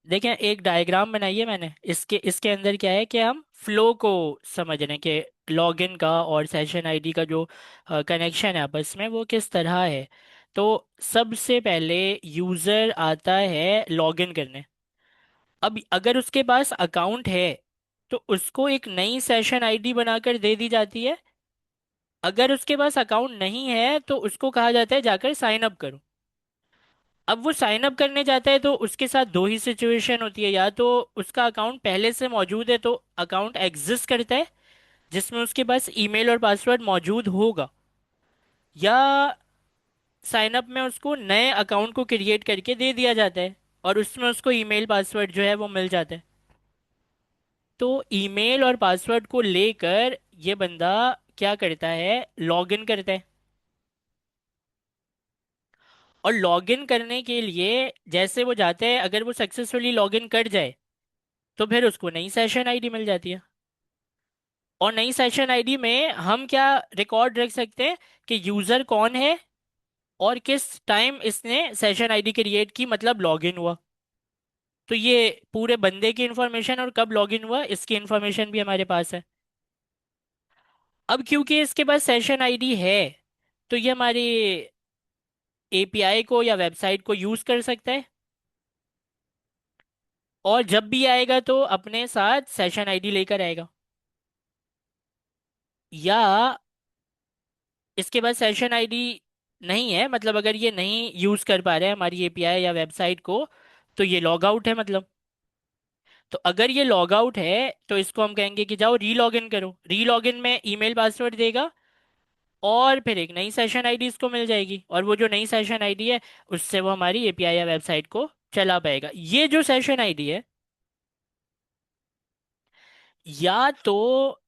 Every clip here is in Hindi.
देखें, एक डायग्राम बनाई है मैंने। इसके इसके अंदर क्या है कि हम फ्लो को समझ रहे हैं कि लॉगिन का और सेशन आईडी का जो कनेक्शन है आपस में वो किस तरह है। तो सबसे पहले यूज़र आता है लॉगिन करने। अब अगर उसके पास अकाउंट है तो उसको एक नई सेशन आईडी बनाकर दे दी जाती है। अगर उसके पास अकाउंट नहीं है तो उसको कहा जाता है जाकर साइन अप करो। अब वो साइन अप करने जाता है तो उसके साथ दो ही सिचुएशन होती है, या तो उसका अकाउंट पहले से मौजूद है तो अकाउंट एग्जिस्ट करता है जिसमें उसके पास ईमेल और पासवर्ड मौजूद होगा, या साइन अप में उसको नए अकाउंट को क्रिएट करके दे दिया जाता है और उसमें उसको ईमेल पासवर्ड जो है वो मिल जाता है। तो ईमेल और पासवर्ड को लेकर ये बंदा क्या करता है, लॉगिन करता है। और लॉगिन करने के लिए जैसे वो जाते हैं, अगर वो सक्सेसफुली लॉगिन कर जाए तो फिर उसको नई सेशन आईडी मिल जाती है। और नई सेशन आईडी में हम क्या रिकॉर्ड रख सकते हैं कि यूजर कौन है और किस टाइम इसने सेशन आईडी क्रिएट की, मतलब लॉगिन हुआ। तो ये पूरे बंदे की इंफॉर्मेशन और कब लॉगिन हुआ इसकी इंफॉर्मेशन भी हमारे पास है। अब क्योंकि इसके पास सेशन आईडी है तो ये हमारी एपीआई को या वेबसाइट को यूज कर सकता है। और जब भी आएगा तो अपने साथ सेशन आईडी लेकर आएगा। या इसके पास सेशन आईडी नहीं है, मतलब अगर ये नहीं यूज कर पा रहे हैं हमारी एपीआई या वेबसाइट को, तो ये लॉग आउट है मतलब। तो अगर ये लॉग आउट है तो इसको हम कहेंगे कि जाओ री लॉग इन करो। री लॉग इन में ईमेल पासवर्ड देगा और फिर एक नई सेशन आईडी इसको मिल जाएगी, और वो जो नई सेशन आईडी है उससे वो हमारी एपीआई या वेबसाइट को चला पाएगा। ये जो सेशन आईडी है, या तो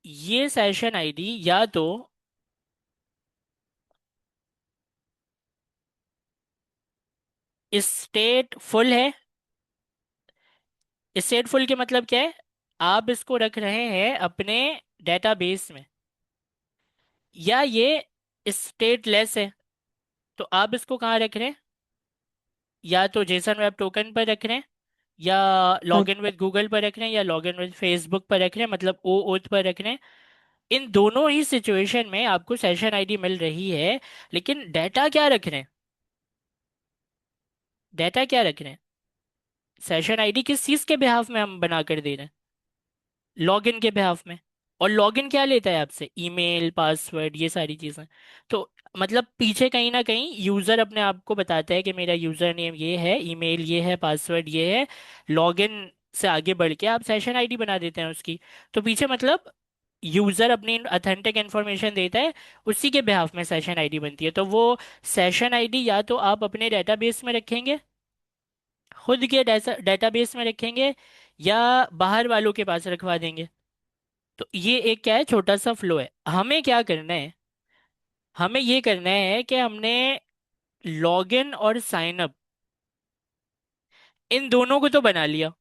ये सेशन आईडी या तो स्टेट फुल है। स्टेटफुल के मतलब क्या है, आप इसको रख रहे हैं अपने डेटाबेस में। या ये स्टेटलेस है, तो आप इसको कहाँ रख रहे हैं, या तो जेसन वेब टोकन पर रख रहे हैं, या लॉगिन विद गूगल पर रख रहे हैं, या लॉगिन विद फेसबुक पर रख रहे हैं, मतलब ओ ओथ पर रख रहे हैं। इन दोनों ही सिचुएशन में आपको सेशन आईडी मिल रही है। लेकिन डाटा क्या रख रहे हैं, डाटा क्या रख रहे हैं, सेशन आईडी किस चीज के बिहाफ में हम बना कर दे रहे हैं, लॉगिन के बिहाफ में। और लॉगिन क्या लेता है आपसे, ईमेल पासवर्ड ये सारी चीजें। तो मतलब पीछे कहीं ना कहीं यूजर अपने आप को बताता है कि मेरा यूजर नेम ये है, ईमेल ये है, पासवर्ड ये है। लॉगिन से आगे बढ़ के आप सेशन आईडी बना देते हैं उसकी। तो पीछे मतलब यूजर अपनी अथेंटिक इन्फॉर्मेशन देता है, उसी के बिहाफ में सेशन आईडी बनती है। तो वो सेशन आईडी या तो आप अपने डेटाबेस में रखेंगे, खुद के डेटाबेस में रखेंगे, या बाहर वालों के पास रखवा देंगे। तो ये एक क्या है, छोटा सा फ्लो है। हमें क्या करना है, हमें ये करना है कि हमने लॉगिन और साइन अप इन दोनों को तो बना लिया।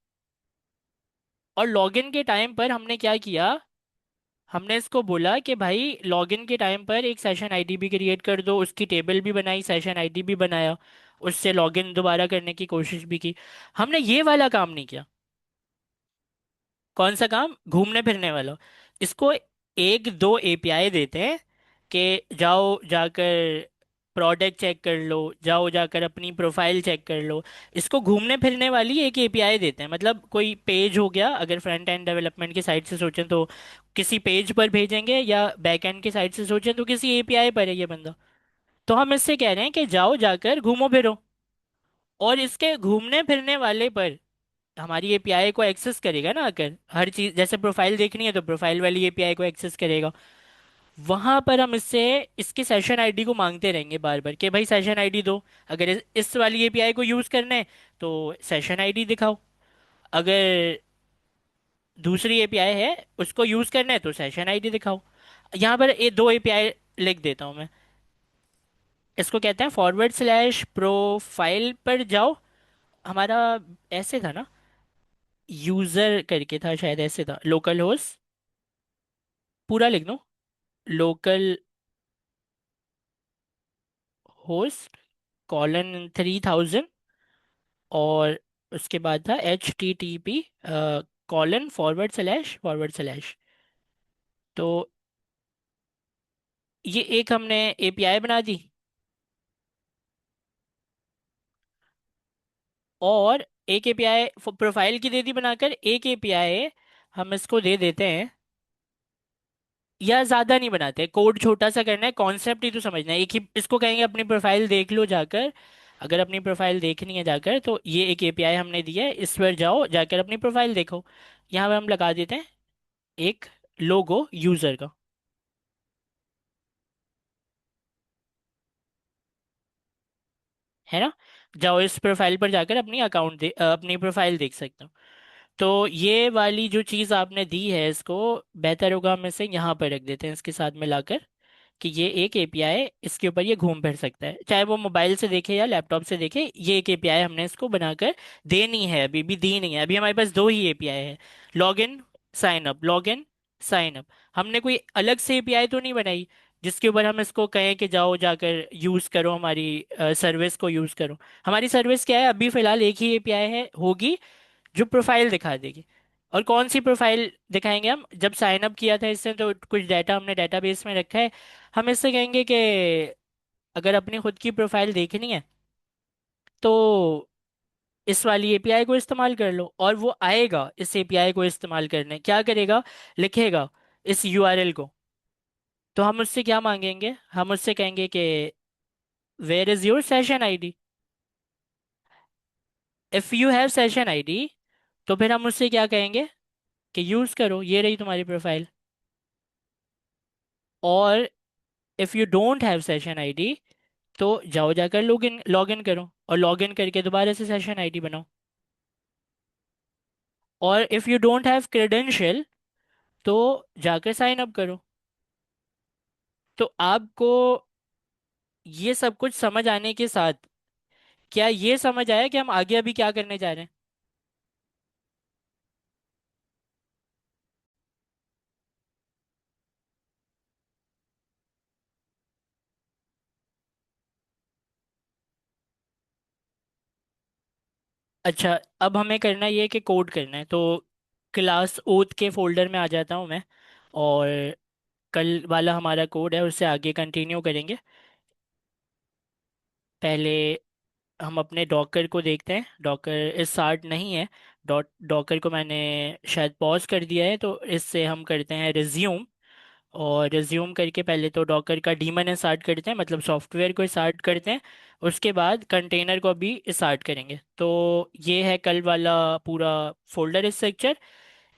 और लॉगिन के टाइम पर हमने क्या किया, हमने इसको बोला कि भाई लॉगिन के टाइम पर एक सेशन आईडी भी क्रिएट कर दो, उसकी टेबल भी बनाई, सेशन आईडी भी बनाया, उससे लॉगिन दोबारा करने की कोशिश भी की। हमने ये वाला काम नहीं किया। कौन सा काम, घूमने फिरने वाला। इसको एक दो एपीआई देते हैं कि जाओ जाकर प्रोडक्ट चेक कर लो, जाओ जाकर अपनी प्रोफाइल चेक कर लो। इसको घूमने फिरने वाली एक एपीआई देते हैं। मतलब कोई पेज हो गया, अगर फ्रंट एंड डेवलपमेंट की साइड से सोचें तो किसी पेज पर भेजेंगे, या बैक एंड की साइड से सोचें तो किसी एपीआई पर है ये बंदा। तो हम इससे कह रहे हैं कि जाओ जाकर घूमो फिरो। और इसके घूमने फिरने वाले पर हमारी एपीआई को एक्सेस करेगा ना, अगर हर चीज जैसे प्रोफाइल देखनी है तो प्रोफाइल वाली एपीआई को एक्सेस करेगा। वहां पर हम इससे इसके सेशन आईडी को मांगते रहेंगे बार बार कि भाई सेशन आईडी दो। अगर इस वाली एपीआई को यूज करना है तो सेशन आईडी दिखाओ। अगर दूसरी एपीआई है उसको यूज करना है तो सेशन आईडी दिखाओ। यहाँ पर ये दो एपीआई लिख देता हूँ मैं। इसको कहते हैं फॉरवर्ड स्लैश प्रोफाइल पर जाओ। हमारा ऐसे था ना, यूजर करके था शायद, ऐसे था, लोकल होस्ट, पूरा लिख दो, लोकल होस्ट कॉलन 3000, उसके बाद था HTTP कॉलन फॉरवर्ड स्लैश। तो ये एक हमने API बना दी। और एक API प्रोफाइल की दे दी बनाकर, एक API हम इसको दे देते हैं, या ज्यादा नहीं बनाते, कोड छोटा सा करना है, कॉन्सेप्ट ही तो समझना है। एक ही इसको कहेंगे अपनी प्रोफाइल देख लो जाकर। अगर अपनी प्रोफाइल देखनी है जाकर, तो ये एक API हमने दिया है, इस पर जाओ जाकर अपनी प्रोफाइल देखो। यहाँ पे हम लगा देते हैं एक लोगो यूजर का, है ना। जाओ इस प्रोफाइल पर जाकर अपनी अपनी प्रोफाइल देख सकते हो। तो ये वाली जो चीज़ आपने दी है, इसको बेहतर होगा हम इसे यहाँ पर रख देते हैं इसके साथ में लाकर, कि ये एक API, इसके ऊपर ये घूम फिर सकता है, चाहे वो मोबाइल से देखे या लैपटॉप से देखे। ये एक API हमने इसको बनाकर देनी है, अभी भी दी नहीं है। अभी हमारे पास दो ही API है, login sign up, login sign up. हमने कोई अलग से API तो नहीं बनाई जिसके ऊपर हम इसको कहें कि जाओ जाकर यूज़ करो, हमारी सर्विस को यूज़ करो। हमारी सर्विस क्या है, अभी फिलहाल एक ही API है होगी, जो प्रोफाइल दिखा देगी। और कौन सी प्रोफाइल दिखाएंगे हम, जब साइन अप किया था इससे तो कुछ डाटा हमने डेटाबेस में रखा है। हम इससे कहेंगे कि अगर अपनी खुद की प्रोफाइल देखनी है तो इस वाली API को इस्तेमाल कर लो, और वो आएगा इस API को इस्तेमाल करने, क्या करेगा, लिखेगा इस URL को। तो हम उससे क्या मांगेंगे, हम उससे कहेंगे कि where is your session ID। If you have session ID, तो फिर हम उससे क्या कहेंगे कि यूज करो, ये रही तुम्हारी प्रोफाइल। और if you don't have session ID, तो जाओ जाकर लॉगिन करो, और लॉगिन करके दोबारा से सेशन ID बनाओ। और if you don't have credential, तो जाकर साइन अप करो। तो आपको ये सब कुछ समझ आने के साथ, क्या ये समझ आया कि हम आगे अभी क्या करने जा रहे हैं? अच्छा, अब हमें करना ये है कि कोड करना है। तो क्लास ओथ के फोल्डर में आ जाता हूँ मैं, और कल वाला हमारा कोड है उससे आगे कंटिन्यू करेंगे। पहले हम अपने डॉकर को देखते हैं, डॉकर स्टार्ट नहीं है। डॉकर को मैंने शायद पॉज कर दिया है, तो इससे हम करते हैं रिज्यूम। और रिज्यूम करके पहले तो डॉकर का डीमन स्टार्ट करते हैं, मतलब सॉफ्टवेयर को स्टार्ट करते हैं। उसके बाद कंटेनर को भी स्टार्ट करेंगे। तो ये है कल वाला पूरा फोल्डर स्ट्रक्चर।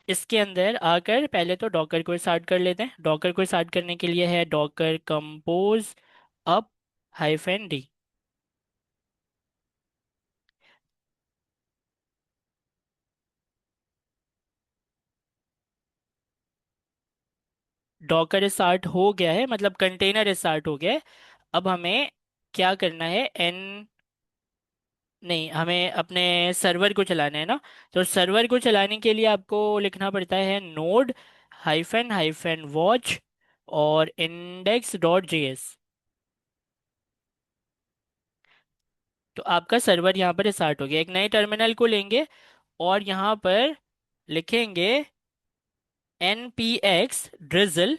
इसके अंदर आकर पहले तो डॉकर को स्टार्ट कर लेते हैं। डॉकर को स्टार्ट करने के लिए है Docker compose up -D। Docker start हो गया है, मतलब कंटेनर स्टार्ट हो गया है। अब हमें क्या करना है, एन नहीं, हमें अपने सर्वर को चलाना है ना। तो सर्वर को चलाने के लिए आपको लिखना पड़ता है नोड हाइफन हाइफन वॉच और index.js। तो आपका सर्वर यहाँ पर स्टार्ट हो गया। एक नए टर्मिनल को लेंगे और यहाँ पर लिखेंगे npx drizzle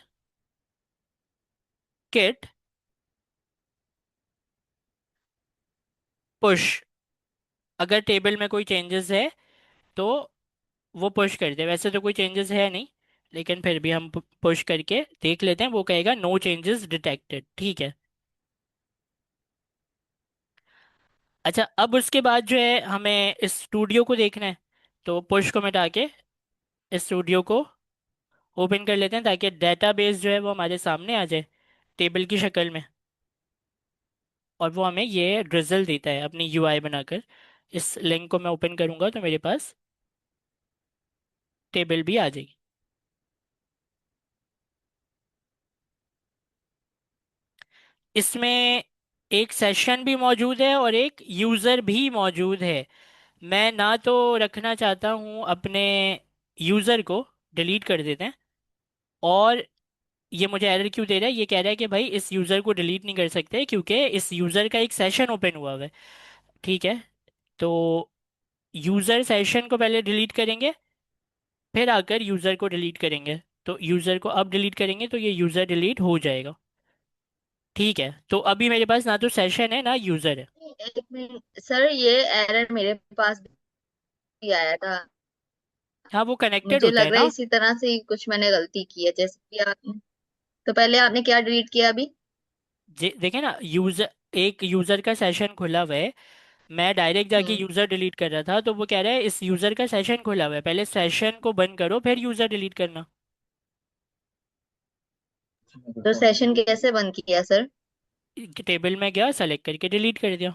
kit push। अगर टेबल में कोई चेंजेस है तो वो पुश कर दे, वैसे तो कोई चेंजेस है नहीं, लेकिन फिर भी हम पुश करके देख लेते हैं। वो कहेगा नो चेंजेस डिटेक्टेड, ठीक है। अच्छा, अब उसके बाद जो है हमें इस स्टूडियो को देखना है। तो पुश को मिटा के इस स्टूडियो को ओपन कर लेते हैं, ताकि डेटाबेस जो है वो हमारे सामने आ जाए टेबल की शक्ल में। और वो हमें ये ड्रिजल देता है अपनी UI बनाकर। इस लिंक को मैं ओपन करूंगा तो मेरे पास टेबल भी आ जाएगी। इसमें एक सेशन भी मौजूद है और एक यूज़र भी मौजूद है। मैं ना तो रखना चाहता हूँ अपने यूज़र को, डिलीट कर देते हैं। और ये मुझे एरर क्यों दे रहा है, ये कह रहा है कि भाई इस यूज़र को डिलीट नहीं कर सकते क्योंकि इस यूज़र का एक सेशन ओपन हुआ हुआ है। ठीक है, तो यूज़र सेशन को पहले डिलीट करेंगे, फिर आकर यूज़र को डिलीट करेंगे। तो यूज़र को अब डिलीट करेंगे तो ये यूज़र डिलीट हो जाएगा। ठीक है, तो अभी मेरे पास ना तो सेशन है ना यूज़र है। एक मिनट सर, ये एरर मेरे पास भी आया था। हाँ, वो कनेक्टेड मुझे होता है लग रहा है ना। इसी तरह से ही कुछ मैंने गलती की है, जैसे कि आपने, तो पहले आपने क्या डिलीट किया अभी? देखे ना, यूज़र, एक यूज़र का सेशन खुला हुआ है। मैं डायरेक्ट जाके हम्म। यूज़र डिलीट कर रहा था, तो वो कह रहा है इस यूज़र का सेशन खुला हुआ है, पहले सेशन को बंद करो फिर यूज़र डिलीट करना। तो सेशन कैसे बंद किया सर? टेबल में गया, सेलेक्ट करके डिलीट कर दिया।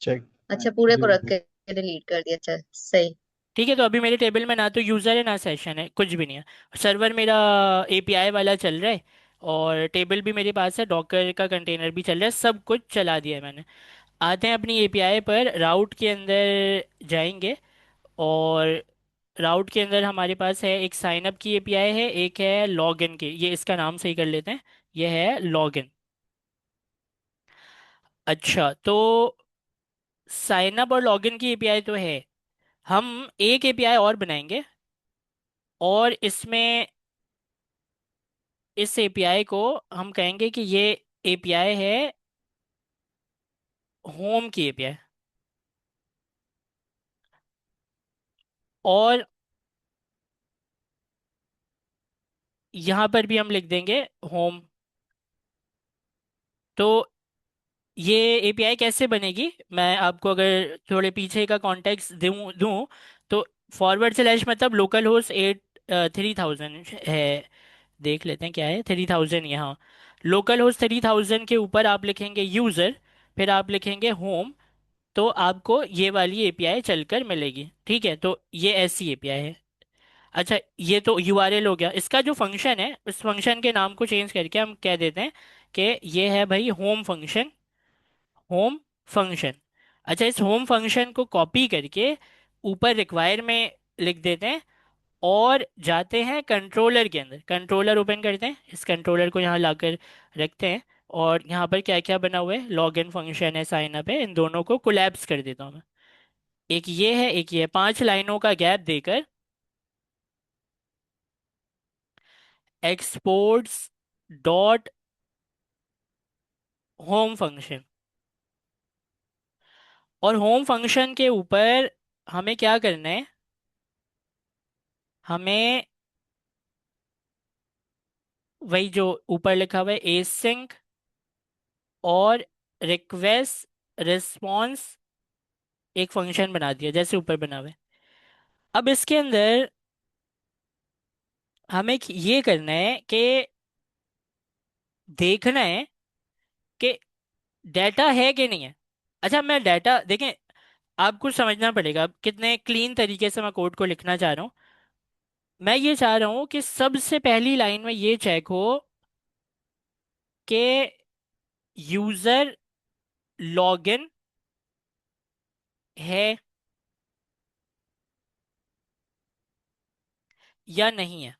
चेक। अच्छा, पूरे को रख के डिलीट कर दिया, चल सही। ठीक है, तो अभी मेरे टेबल में ना तो यूज़र है ना सेशन है, कुछ भी नहीं है। सर्वर मेरा एपीआई वाला चल रहा है, और टेबल भी मेरे पास है, डॉकर का कंटेनर भी चल रहा है, सब कुछ चला दिया है मैंने। आते हैं अपनी एपीआई पर, राउट के अंदर जाएंगे। और राउट के अंदर हमारे पास है एक साइन अप की एपीआई है, एक है लॉगिन की, ये इसका नाम सही कर लेते हैं, ये है लॉगिन। अच्छा, तो साइन अप और लॉगिन की एपीआई तो है। हम एक एपीआई और बनाएंगे, और इसमें इस एपीआई को हम कहेंगे कि ये एपीआई है होम की एपीआई। और यहाँ पर भी हम लिख देंगे होम। तो ये एपीआई कैसे बनेगी, मैं आपको अगर थोड़े पीछे का कॉन्टेक्स्ट दूं दूं तो फॉरवर्ड स्लैश मतलब लोकल होस्ट 3000 है। देख लेते हैं क्या है 3000 यहाँ। लोकल होस्ट 3000 के ऊपर आप लिखेंगे यूज़र, फिर आप लिखेंगे होम, तो आपको ये वाली एपीआई चलकर मिलेगी। ठीक है, तो ये ऐसी एपीआई है। अच्छा, ये तो यूआरएल हो गया। इसका जो फंक्शन है, उस फंक्शन के नाम को चेंज करके हम कह देते हैं कि ये है भाई होम फंक्शन। Home function. अच्छा, इस होम फंक्शन को कॉपी करके ऊपर रिक्वायर में लिख देते हैं, और जाते हैं कंट्रोलर के अंदर, कंट्रोलर ओपन करते हैं, इस कंट्रोलर को यहाँ लाकर रखते हैं। और यहाँ पर क्या क्या बना हुआ है, लॉग इन फंक्शन है, साइन अप है, इन दोनों को कोलैप्स कर देता हूँ मैं। एक ये है, एक ये है, 5 लाइनों का गैप देकर एक्सपोर्ट्स डॉट होम फंक्शन। और होम फंक्शन के ऊपर हमें क्या करना है, हमें वही जो ऊपर लिखा हुआ है एसिंक और रिक्वेस्ट रिस्पॉन्स, एक फंक्शन बना दिया जैसे ऊपर बना हुआ है। अब इसके अंदर हमें ये करना है कि देखना है कि डाटा है कि नहीं है। अच्छा, मैं डाटा देखें, आपको समझना पड़ेगा कितने क्लीन तरीके से मैं कोड को लिखना चाह रहा हूँ। मैं ये चाह रहा हूँ कि सबसे पहली लाइन में ये चेक हो कि यूजर लॉगिन है या नहीं है।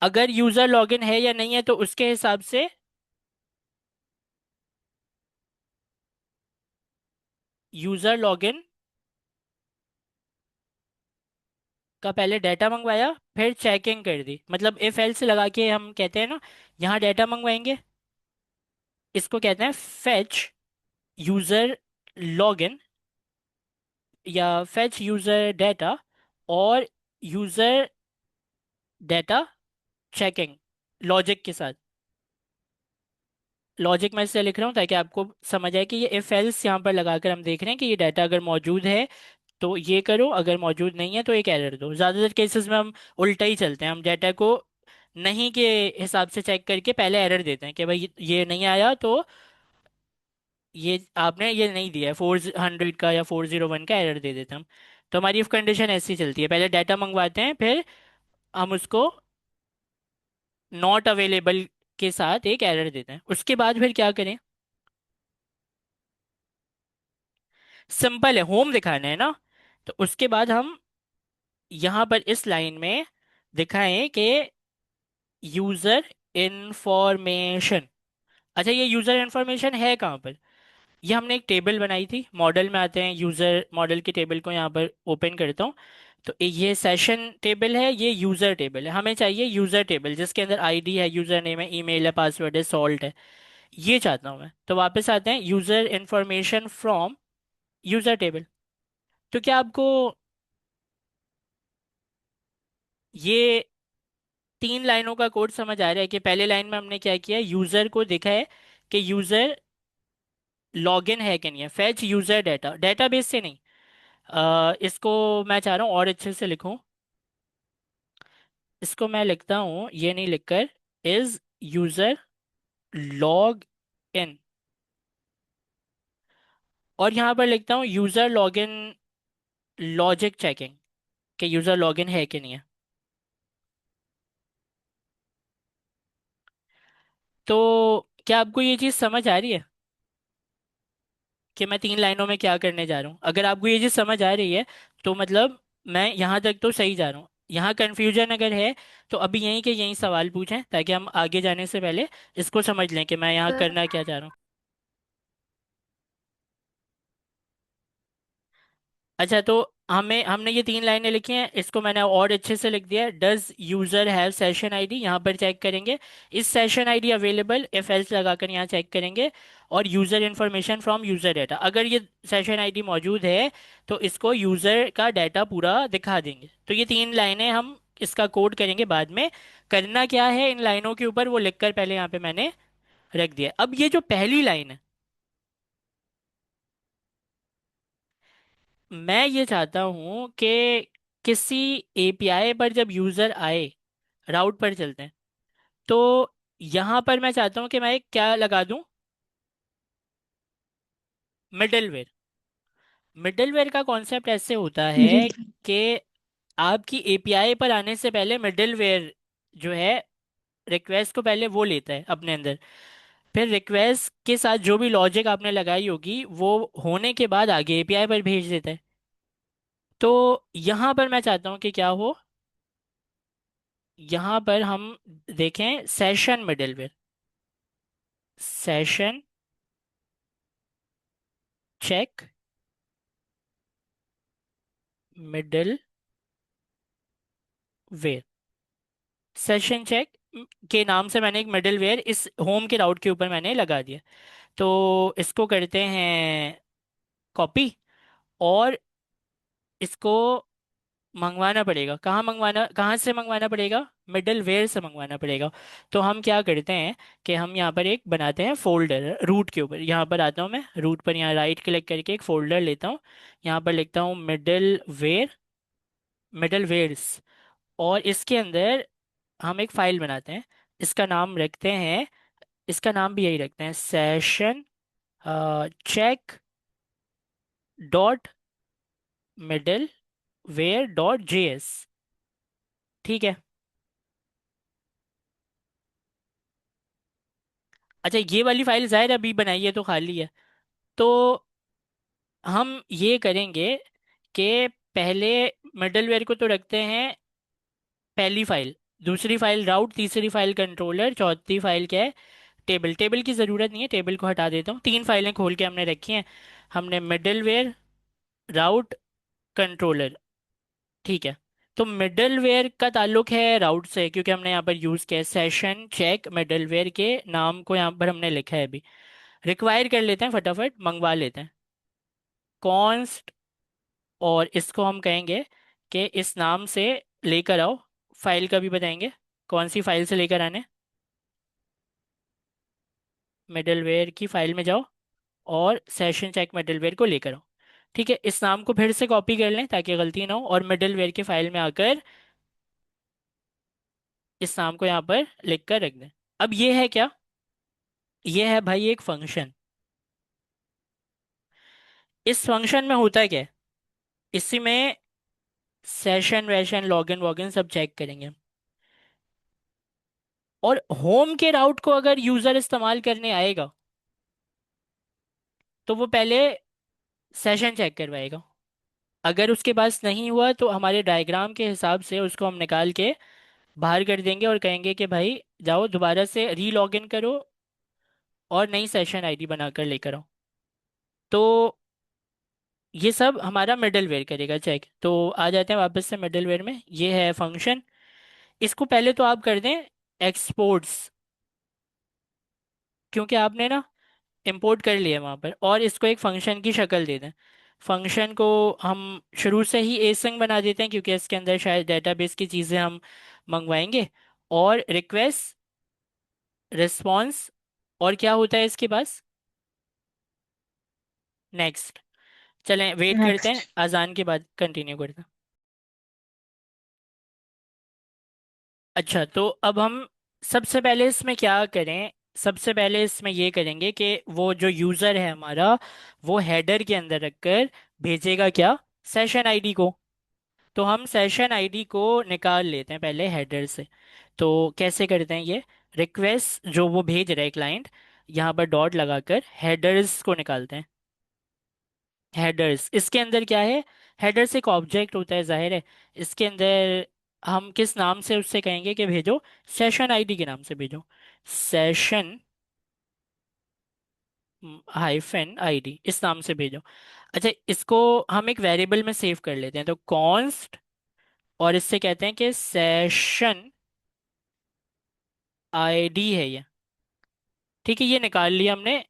अगर यूजर लॉगिन है या नहीं है तो उसके हिसाब से यूजर लॉगिन का पहले डाटा मंगवाया, फिर चेकिंग कर दी, मतलब इफ एल्स लगा के हम कहते हैं ना, यहाँ डाटा मंगवाएंगे, इसको कहते हैं फेच यूजर लॉगिन या फेच यूजर डाटा, और यूजर डाटा चेकिंग लॉजिक के साथ। लॉजिक मैं इसलिए लिख रहा हूँ ताकि आपको समझ आए कि ये इफ एल्स यहाँ पर लगाकर हम देख रहे हैं कि ये डाटा अगर मौजूद है तो ये करो, अगर मौजूद नहीं है तो एक एरर दो। ज़्यादातर केसेस में हम उल्टा ही चलते हैं, हम डाटा को नहीं के हिसाब से चेक करके पहले एरर देते हैं कि भाई ये नहीं आया, तो ये आपने ये नहीं दिया है 400 का या 401 का, एरर दे देते हैं हम। तो हमारी इफ कंडीशन ऐसी चलती है, पहले डाटा मंगवाते हैं, फिर हम उसको नॉट अवेलेबल के साथ एक एरर देते हैं, उसके बाद फिर क्या करें। सिंपल है, होम दिखाना है ना, तो उसके बाद हम यहाँ पर इस लाइन में दिखाएं कि यूजर इंफॉर्मेशन। अच्छा, ये यूजर इंफॉर्मेशन है कहाँ पर, ये हमने एक टेबल बनाई थी, मॉडल में आते हैं, यूज़र मॉडल की टेबल को यहाँ पर ओपन करता हूँ। तो ये सेशन टेबल है, ये यूज़र टेबल है, हमें चाहिए यूज़र टेबल जिसके अंदर आईडी है, यूज़र नेम है, ईमेल है, पासवर्ड है, सॉल्ट है। ये चाहता हूँ मैं। तो वापस आते हैं, user information from user table. तो क्या आपको ये 3 लाइनों का कोड समझ आ रहा है कि पहले लाइन में हमने क्या किया, यूज़र को देखा है कि यूज़र लॉगिन है कि नहीं है, फैच यूज़र डाटा, डेटाबेस से नहीं। इसको मैं चाह रहा हूँ और अच्छे से लिखूं। इसको मैं लिखता हूँ, ये नहीं लिखकर, इज यूजर लॉग इन, और यहाँ पर लिखता हूँ user log in logic checking, कि यूजर लॉग इन है कि नहीं है। तो क्या आपको ये चीज़ समझ आ रही है कि मैं 3 लाइनों में क्या करने जा रहा हूँ? अगर आपको ये चीज़ समझ आ रही है तो मतलब मैं यहाँ तक तो सही जा रहा हूँ। यहाँ कंफ्यूजन अगर है तो अभी यहीं के यहीं सवाल पूछें, ताकि हम आगे जाने से पहले इसको समझ लें कि मैं यहाँ सर करना क्या चाह रहा हूँ। अच्छा, तो हमने ये 3 लाइनें लिखी हैं, इसको मैंने और अच्छे से लिख दिया है। Does user have session ID, यहाँ पर चेक करेंगे। इस session ID available, if else लगाकर यहाँ चेक करेंगे। और user information from user data, अगर ये सेशन आईडी मौजूद है तो इसको यूजर का डाटा पूरा दिखा देंगे। तो ये 3 लाइनें हम इसका कोड करेंगे बाद में। करना क्या है इन लाइनों के ऊपर वो लिखकर पहले यहाँ पे मैंने रख दिया। अब ये जो पहली लाइन है, मैं ये चाहता हूँ कि किसी एपीआई पर जब यूजर आए, राउट पर चलते हैं, तो यहाँ पर मैं चाहता हूँ कि मैं एक क्या लगा दूँ, मिडलवेयर। मिडलवेयर का कॉन्सेप्ट ऐसे होता जी है कि आपकी एपीआई पर आने से पहले मिडलवेयर जो है रिक्वेस्ट को पहले वो लेता है अपने अंदर, फिर रिक्वेस्ट के साथ जो भी लॉजिक आपने लगाई होगी वो होने के बाद आगे एपीआई पर भेज देता है। तो यहाँ पर मैं चाहता हूँ कि क्या हो, यहाँ पर हम देखें session middleware, session check middleware. Session check के नाम से मैंने एक मिडल वेयर इस होम के राउट के ऊपर मैंने लगा दिया। तो इसको करते हैं कॉपी, और इसको मंगवाना पड़ेगा, कहाँ मंगवाना, कहाँ से मंगवाना पड़ेगा, मिडल वेयर से मंगवाना पड़ेगा। तो हम क्या करते हैं कि हम यहाँ पर एक बनाते हैं फोल्डर रूट के ऊपर। यहाँ पर आता हूँ मैं रूट पर, यहाँ राइट क्लिक करके एक फोल्डर लेता हूँ, यहाँ पर लिखता हूँ मिडल वेयर, मिडल वेयर्स, और इसके अंदर हम एक फाइल बनाते हैं। इसका नाम रखते हैं, इसका नाम भी यही रखते हैं, session check dot middleware dot JS. ठीक है। अच्छा, ये वाली फाइल जाहिर है अभी बनाई है तो खाली है। तो हम ये करेंगे कि पहले मिडलवेयर को तो रखते हैं पहली फाइल, दूसरी फाइल राउट, तीसरी फाइल कंट्रोलर, चौथी फाइल क्या है, टेबल। टेबल की ज़रूरत नहीं है, टेबल को हटा देता हूँ। 3 फाइलें खोल के हमने रखी हैं, हमने मिडलवेयर, राउट, कंट्रोलर। ठीक है। तो मिडलवेयर का ताल्लुक है राउट से, क्योंकि हमने यहाँ पर यूज़ किया सेशन चेक मिडलवेयर के नाम को यहाँ पर हमने लिखा है अभी। रिक्वायर कर लेते हैं, फटाफट मंगवा लेते हैं, कॉन्स्ट, और इसको हम कहेंगे कि इस नाम से लेकर आओ। फाइल का भी बताएंगे कौन सी फाइल से लेकर आने, मिडलवेयर की फाइल में जाओ और सेशन चेक मिडलवेयर को लेकर आओ। ठीक है, इस नाम को फिर से कॉपी कर लें ताकि गलती ना हो, और मिडलवेयर की फाइल में आकर इस नाम को यहाँ पर लिख कर रख दें। अब ये है क्या, ये है भाई एक फंक्शन। इस फंक्शन में होता है क्या है? इसी में सेशन वैशन लॉगिन वॉगिन सब चेक करेंगे हम। और होम के राउट को अगर यूजर इस्तेमाल करने आएगा तो वो पहले सेशन चेक करवाएगा। अगर उसके पास नहीं हुआ तो हमारे डायग्राम के हिसाब से उसको हम निकाल के बाहर कर देंगे और कहेंगे कि भाई जाओ दोबारा से री लॉगिन करो और नई सेशन आईडी बनाकर लेकर आओ। तो ये सब हमारा मिडलवेयर करेगा चेक। तो आ जाते हैं वापस से मिडलवेयर में, ये है फंक्शन। इसको पहले तो आप कर दें एक्सपोर्ट्स, क्योंकि आपने ना इंपोर्ट कर लिया वहाँ पर, और इसको एक फंक्शन की शक्ल दे दें। फंक्शन को हम शुरू से ही एसंग बना देते हैं, क्योंकि इसके अंदर शायद डेटाबेस की चीज़ें हम मंगवाएंगे। और रिक्वेस्ट, रिस्पॉन्स, और क्या होता है इसके पास, नेक्स्ट। चलें वेट करते हैं, नेक्स्ट। अजान के बाद कंटिन्यू करते हैं। अच्छा, तो अब हम सबसे पहले इसमें क्या करें, सबसे पहले इसमें ये करेंगे कि वो जो यूज़र है हमारा, वो हेडर के अंदर रखकर भेजेगा क्या, सेशन आईडी को। तो हम सेशन आईडी को निकाल लेते हैं पहले हेडर से। तो कैसे करते हैं ये, रिक्वेस्ट जो वो भेज रहा है क्लाइंट, यहाँ पर डॉट लगाकर हेडर्स को निकालते हैं। हेडर्स, इसके अंदर क्या है, हेडर्स एक ऑब्जेक्ट होता है जाहिर है। इसके अंदर हम किस नाम से उससे कहेंगे कि भेजो, सेशन आईडी के नाम से भेजो, सेशन हाइफन आईडी, इस नाम से भेजो। अच्छा, इसको हम एक वेरिएबल में सेव कर लेते हैं, तो कॉन्स्ट, और इससे कहते हैं कि सेशन आईडी है ये। ठीक है, ये निकाल लिया हमने।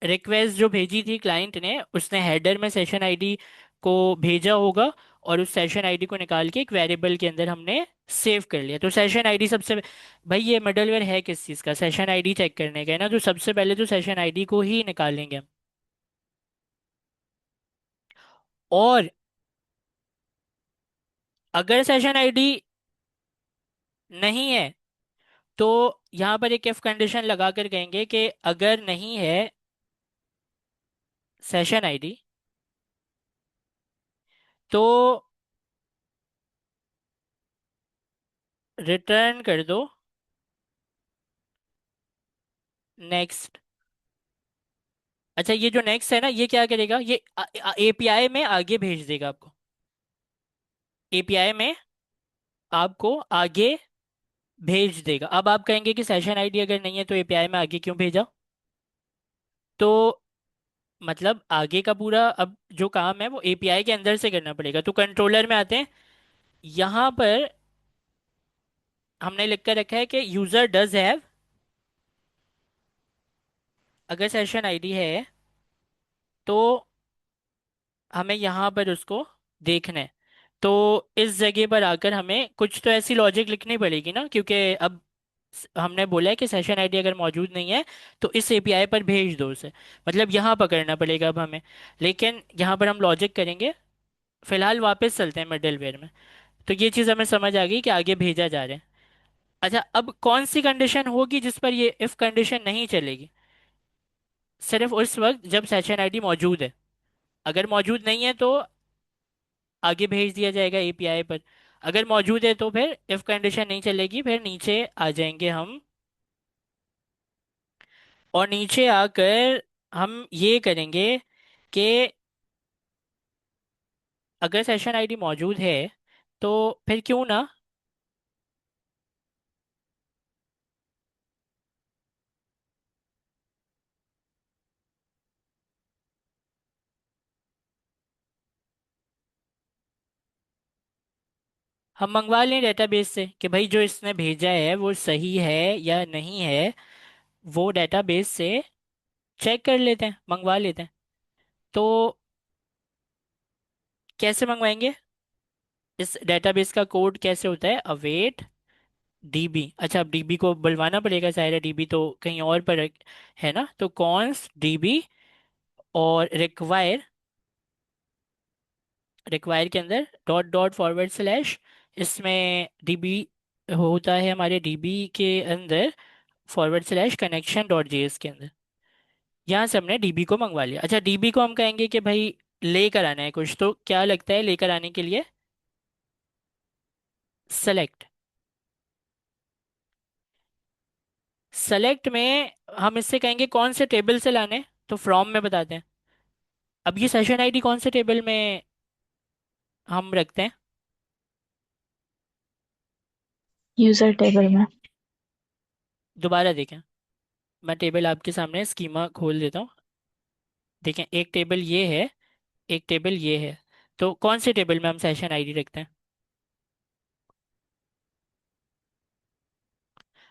रिक्वेस्ट जो भेजी थी क्लाइंट ने, उसने हेडर में सेशन आईडी को भेजा होगा, और उस सेशन आईडी को निकाल के एक वेरिएबल के अंदर हमने सेव कर लिया। तो सेशन आईडी सबसे, भाई ये मिडलवेयर है किस चीज़ का, सेशन आईडी चेक करने का है ना, तो सबसे पहले तो सेशन आईडी को ही निकालेंगे हम। और अगर सेशन आईडी नहीं है, तो यहाँ पर एक इफ कंडीशन लगा कर कहेंगे कि अगर नहीं है सेशन आईडी, तो रिटर्न कर दो नेक्स्ट। अच्छा, ये जो नेक्स्ट है ना, ये क्या करेगा, ये एपीआई में आगे भेज देगा आपको, एपीआई में आपको आगे भेज देगा। अब आप कहेंगे कि सेशन आईडी अगर नहीं है तो एपीआई में आगे क्यों भेजा, तो मतलब आगे का पूरा अब जो काम है वो एपीआई के अंदर से करना पड़ेगा। तो कंट्रोलर में आते हैं, यहाँ पर हमने लिख कर रखा है कि यूजर डज हैव, अगर सेशन आईडी है तो हमें यहाँ पर उसको देखना है। तो इस जगह पर आकर हमें कुछ तो ऐसी लॉजिक लिखनी पड़ेगी ना, क्योंकि अब हमने बोला है कि सेशन आईडी अगर मौजूद नहीं है तो इस एपीआई पर भेज दो उसे, मतलब यहाँ पकड़ना पड़ेगा अब हमें। लेकिन यहाँ पर हम लॉजिक करेंगे। फिलहाल वापस चलते हैं मिडलवेयर में। तो ये चीज़ हमें समझ आ गई कि आगे भेजा जा रहा है। अच्छा, अब कौन सी कंडीशन होगी जिस पर ये इफ कंडीशन नहीं चलेगी, सिर्फ उस वक्त जब सेशन आईडी मौजूद है। अगर मौजूद नहीं है तो आगे भेज दिया जाएगा एपीआई पर। अगर मौजूद है तो फिर इफ कंडीशन नहीं चलेगी, फिर नीचे आ जाएंगे हम, और नीचे आकर हम ये करेंगे कि अगर सेशन आईडी मौजूद है तो फिर क्यों ना हम मंगवा लें डेटाबेस से कि भाई जो इसने भेजा है वो सही है या नहीं है, वो डेटाबेस से चेक कर लेते हैं, मंगवा लेते हैं। तो कैसे मंगवाएंगे, इस डेटाबेस का कोड कैसे होता है, अवेट डीबी। अच्छा, अब डीबी को बुलवाना पड़ेगा, शायद डीबी तो कहीं और पर है ना, तो कॉन्स डीबी, और रिक्वायर, रिक्वायर के अंदर डॉट डॉट फॉरवर्ड स्लैश, इसमें डीबी होता है हमारे डीबी के अंदर forward slash connection dot JS के अंदर। यहाँ से हमने डीबी को मंगवा लिया। अच्छा, डीबी को हम कहेंगे कि भाई लेकर आना है कुछ, तो क्या लगता है लेकर आने के लिए, सेलेक्ट। सेलेक्ट में हम इससे कहेंगे कौन से टेबल से लाने, तो फ्रॉम में बताते हैं। अब ये सेशन आईडी कौन से टेबल में हम रखते हैं, यूजर टेबल में। दोबारा देखें, मैं टेबल आपके सामने स्कीमा खोल देता हूँ, ठीक है, एक टेबल ये है, एक टेबल ये है। तो कौन से टेबल में हम सेशन आईडी रखते हैं?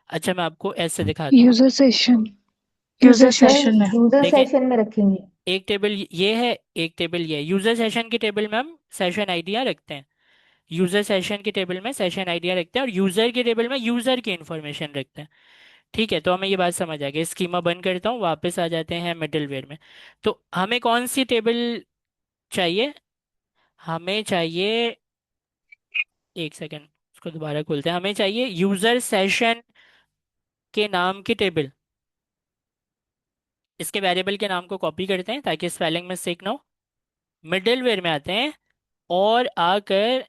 अच्छा, मैं आपको ऐसे दिखाता हूँ। User session, user user sir session में। यूजर देखें, सेशन में रखेंगे। एक टेबल ये है, एक टेबल ये है। यूजर सेशन की टेबल में हम सेशन आइडिया रखते हैं, यूजर सेशन की टेबल में सेशन आइडिया रखते हैं, और यूजर की टेबल में यूजर की इंफॉर्मेशन रखते हैं। ठीक है, तो हमें ये बात समझ आ गई। स्कीमा बंद करता हूँ, वापस आ जाते हैं मिडलवेयर में। तो हमें कौन सी टेबल चाहिए? हमें चाहिए, एक सेकेंड, उसको दोबारा खोलते हैं। हमें चाहिए यूजर सेशन के नाम की टेबल। इसके वेरिएबल के नाम को कॉपी करते हैं ताकि स्पेलिंग मिस्टेक ना हो। मिडलवेयर में आते हैं और आकर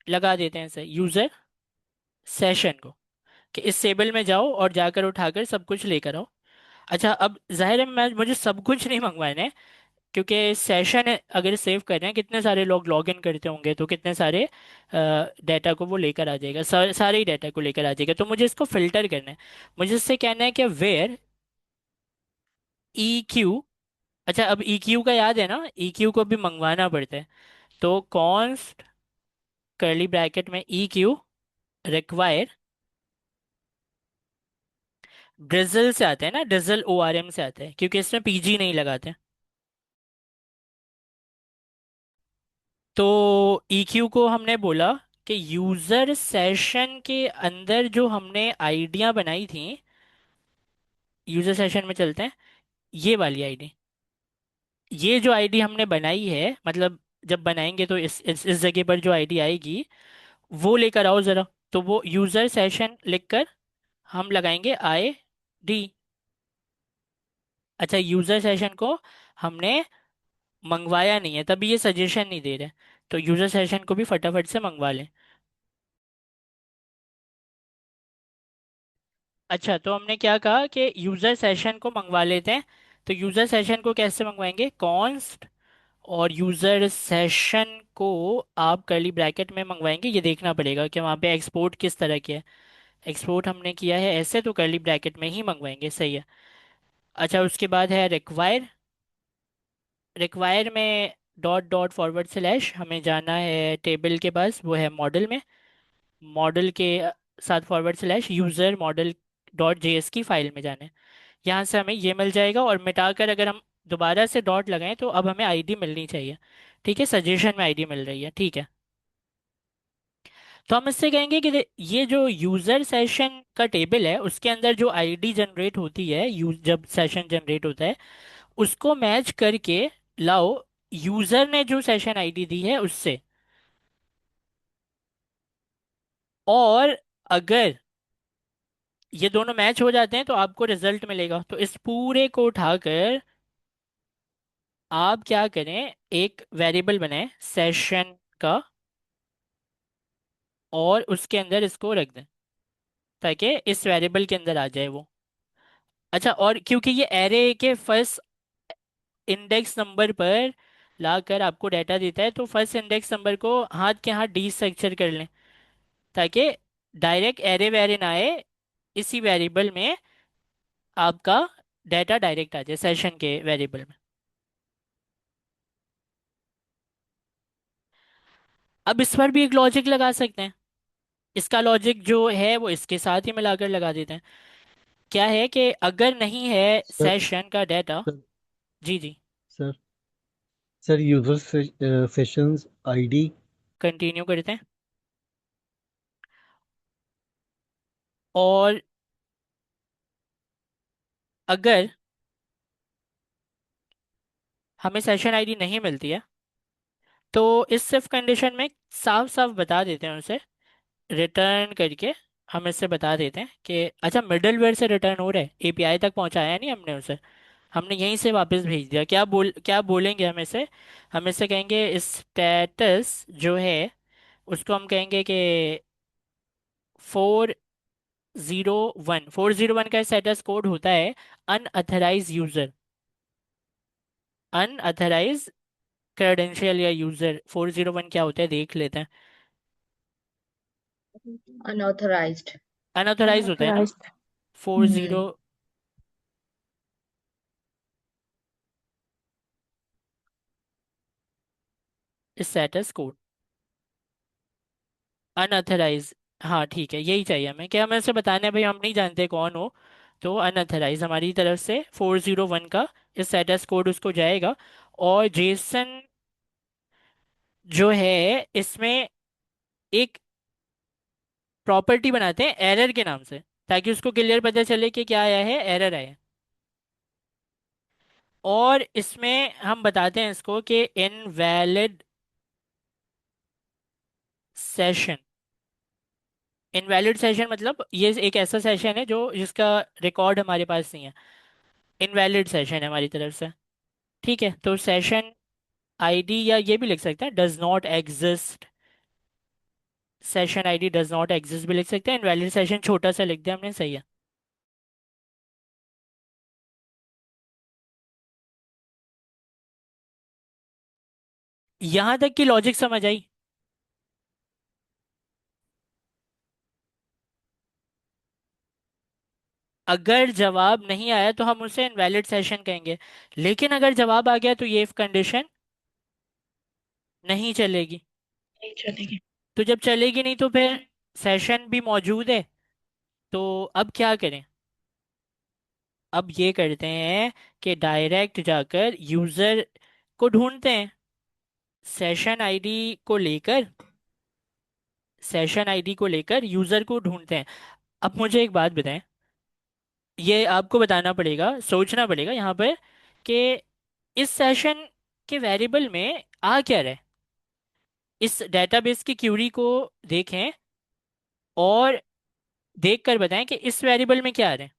लगा देते हैं सर यूजर सेशन को, कि इस टेबल में जाओ और जाकर उठाकर सब कुछ लेकर आओ। अच्छा, अब जाहिर है मैं मुझे सब कुछ नहीं मंगवाना है, क्योंकि सेशन अगर सेव कर रहे हैं, कितने सारे लोग लॉग इन करते होंगे, तो कितने सारे डाटा को वो लेकर आ जाएगा, सारे ही डाटा को लेकर आ जाएगा। तो मुझे इसको फिल्टर करना है। मुझे इससे कहना है कि वेयर ई क्यू। अच्छा, अब ई क्यू का याद है ना, ई क्यू को भी मंगवाना पड़ता है। तो कॉन्स्ट कर्ली ब्रैकेट में ई क्यू रिक्वायर, ड्रिजल से आते हैं ना, ड्रिजल ओ आर एम से आते हैं, क्योंकि इसमें पीजी नहीं लगाते। तो EQ को हमने बोला कि यूजर सेशन के अंदर जो हमने आईडियां बनाई थी, यूजर सेशन में चलते हैं, ये वाली आईडी, ये जो आईडी हमने बनाई है, मतलब जब बनाएंगे तो इस जगह पर जो आईडी आएगी वो लेकर आओ जरा। तो वो यूजर सेशन लिखकर हम लगाएंगे ID। अच्छा, यूजर सेशन को हमने मंगवाया नहीं है, तभी ये सजेशन नहीं दे रहे। तो यूजर सेशन को भी फटाफट से मंगवा लें। अच्छा, तो हमने क्या कहा कि यूजर सेशन को मंगवा लेते हैं। तो यूजर सेशन को कैसे मंगवाएंगे? कॉन्स्ट और यूजर सेशन को आप कर्ली ब्रैकेट में मंगवाएंगे। ये देखना पड़ेगा कि वहाँ पे एक्सपोर्ट किस तरह किया है। एक्सपोर्ट हमने किया है ऐसे, तो कर्ली ब्रैकेट में ही मंगवाएंगे, सही है। अच्छा, उसके बाद है रिक्वायर। रिक्वायर में डॉट डॉट फॉरवर्ड स्लैश हमें जाना है टेबल के पास, वो है मॉडल में। मॉडल के साथ forward slash user model dot JS की फाइल में जाना है। यहाँ से हमें ये मिल जाएगा, और मिटाकर अगर हम दोबारा से डॉट लगाएं तो अब हमें आईडी मिलनी चाहिए। ठीक है, सजेशन में आईडी मिल रही है, ठीक है। तो हम इससे कहेंगे कि ये जो यूजर सेशन का टेबल है, उसके अंदर जो आईडी जनरेट होती है, जब सेशन जनरेट होता है, उसको मैच करके लाओ यूजर ने जो सेशन आईडी दी है उससे। और अगर ये दोनों मैच हो जाते हैं तो आपको रिजल्ट मिलेगा। तो इस पूरे को उठाकर आप क्या करें, एक वेरिएबल बनाएं सेशन का, और उसके अंदर इसको रख दें ताकि इस वेरिएबल के अंदर आ जाए वो। अच्छा, और क्योंकि ये एरे के फर्स्ट इंडेक्स नंबर पर लाकर आपको डाटा देता है, तो फर्स्ट इंडेक्स नंबर को हाथ के हाथ डी स्ट्रक्चर कर लें ताकि डायरेक्ट एरे वेरे ना आए, इसी वेरिएबल में आपका डाटा डायरेक्ट आ जाए सेशन के वेरिएबल में। अब इस पर भी एक लॉजिक लगा सकते हैं। इसका लॉजिक जो है वो इसके साथ ही मिलाकर लगा देते हैं। क्या है कि अगर नहीं है सर सेशन का डाटा। सर जी जी, sir sir user sessions ID. Continue करते हैं। और अगर हमें सेशन आईडी नहीं मिलती है, तो इस सिर्फ कंडीशन में साफ साफ बता देते हैं उसे, रिटर्न करके हम इससे बता देते हैं कि अच्छा, मिडलवेयर से रिटर्न हो रहा है, एपीआई तक पहुंचाया नहीं हमने उसे, हमने यहीं से वापस भेज दिया। क्या बोलेंगे हम इसे? हम इसे कहेंगे स्टेटस जो है, उसको हम कहेंगे कि 401 का स्टेटस कोड होता है अनअथराइज यूजर, अनअथराइज क्रेडेंशियल या यूजर। 401 क्या होता है देख लेते हैं। अनऑथराइज्ड। अनऑथराइज होता है ना, unauthorized. 40। Hmm. Status code. Unauthorize, हाँ ठीक है, यही चाहिए हमें। क्या हमें उसे बताना है भाई हम नहीं जानते कौन हो, तो अनअथराइज हमारी तरफ से 401 का स्टेटस कोड उसको जाएगा। और जेसन जो है इसमें एक प्रॉपर्टी बनाते हैं एरर के नाम से, ताकि उसको क्लियर पता चले कि क्या आया है, एरर आया है। और इसमें हम बताते हैं इसको कि इनवैलिड सेशन। इनवैलिड सेशन मतलब ये एक ऐसा सेशन है जो जिसका रिकॉर्ड हमारे पास नहीं है, इनवैलिड सेशन है हमारी तरफ से। ठीक है, तो सेशन आईडी, या ये भी लिख सकते हैं does not exist, session ID does not exist भी लिख सकते हैं। इनवैलिड सेशन छोटा सा लिख दिया हमने, सही है। यहां तक की लॉजिक समझ आई? अगर जवाब नहीं आया तो हम उसे इनवैलिड सेशन कहेंगे, लेकिन अगर जवाब आ गया तो ये इफ कंडीशन नहीं चलेगी। नहीं चलेगी। तो जब चलेगी नहीं तो फिर सेशन भी मौजूद है, तो अब क्या करें? अब ये करते हैं कि डायरेक्ट जाकर यूजर को ढूंढते हैं, सेशन आईडी को लेकर, सेशन आईडी को लेकर यूजर को ढूंढते हैं। अब मुझे एक बात बताएं, ये आपको बताना पड़ेगा, सोचना पड़ेगा यहाँ पर कि इस सेशन के वेरिएबल में आ क्या रहा है। इस डेटाबेस की क्यूरी को देखें और देखकर बताएं कि इस वेरिएबल में क्या आ रहा है।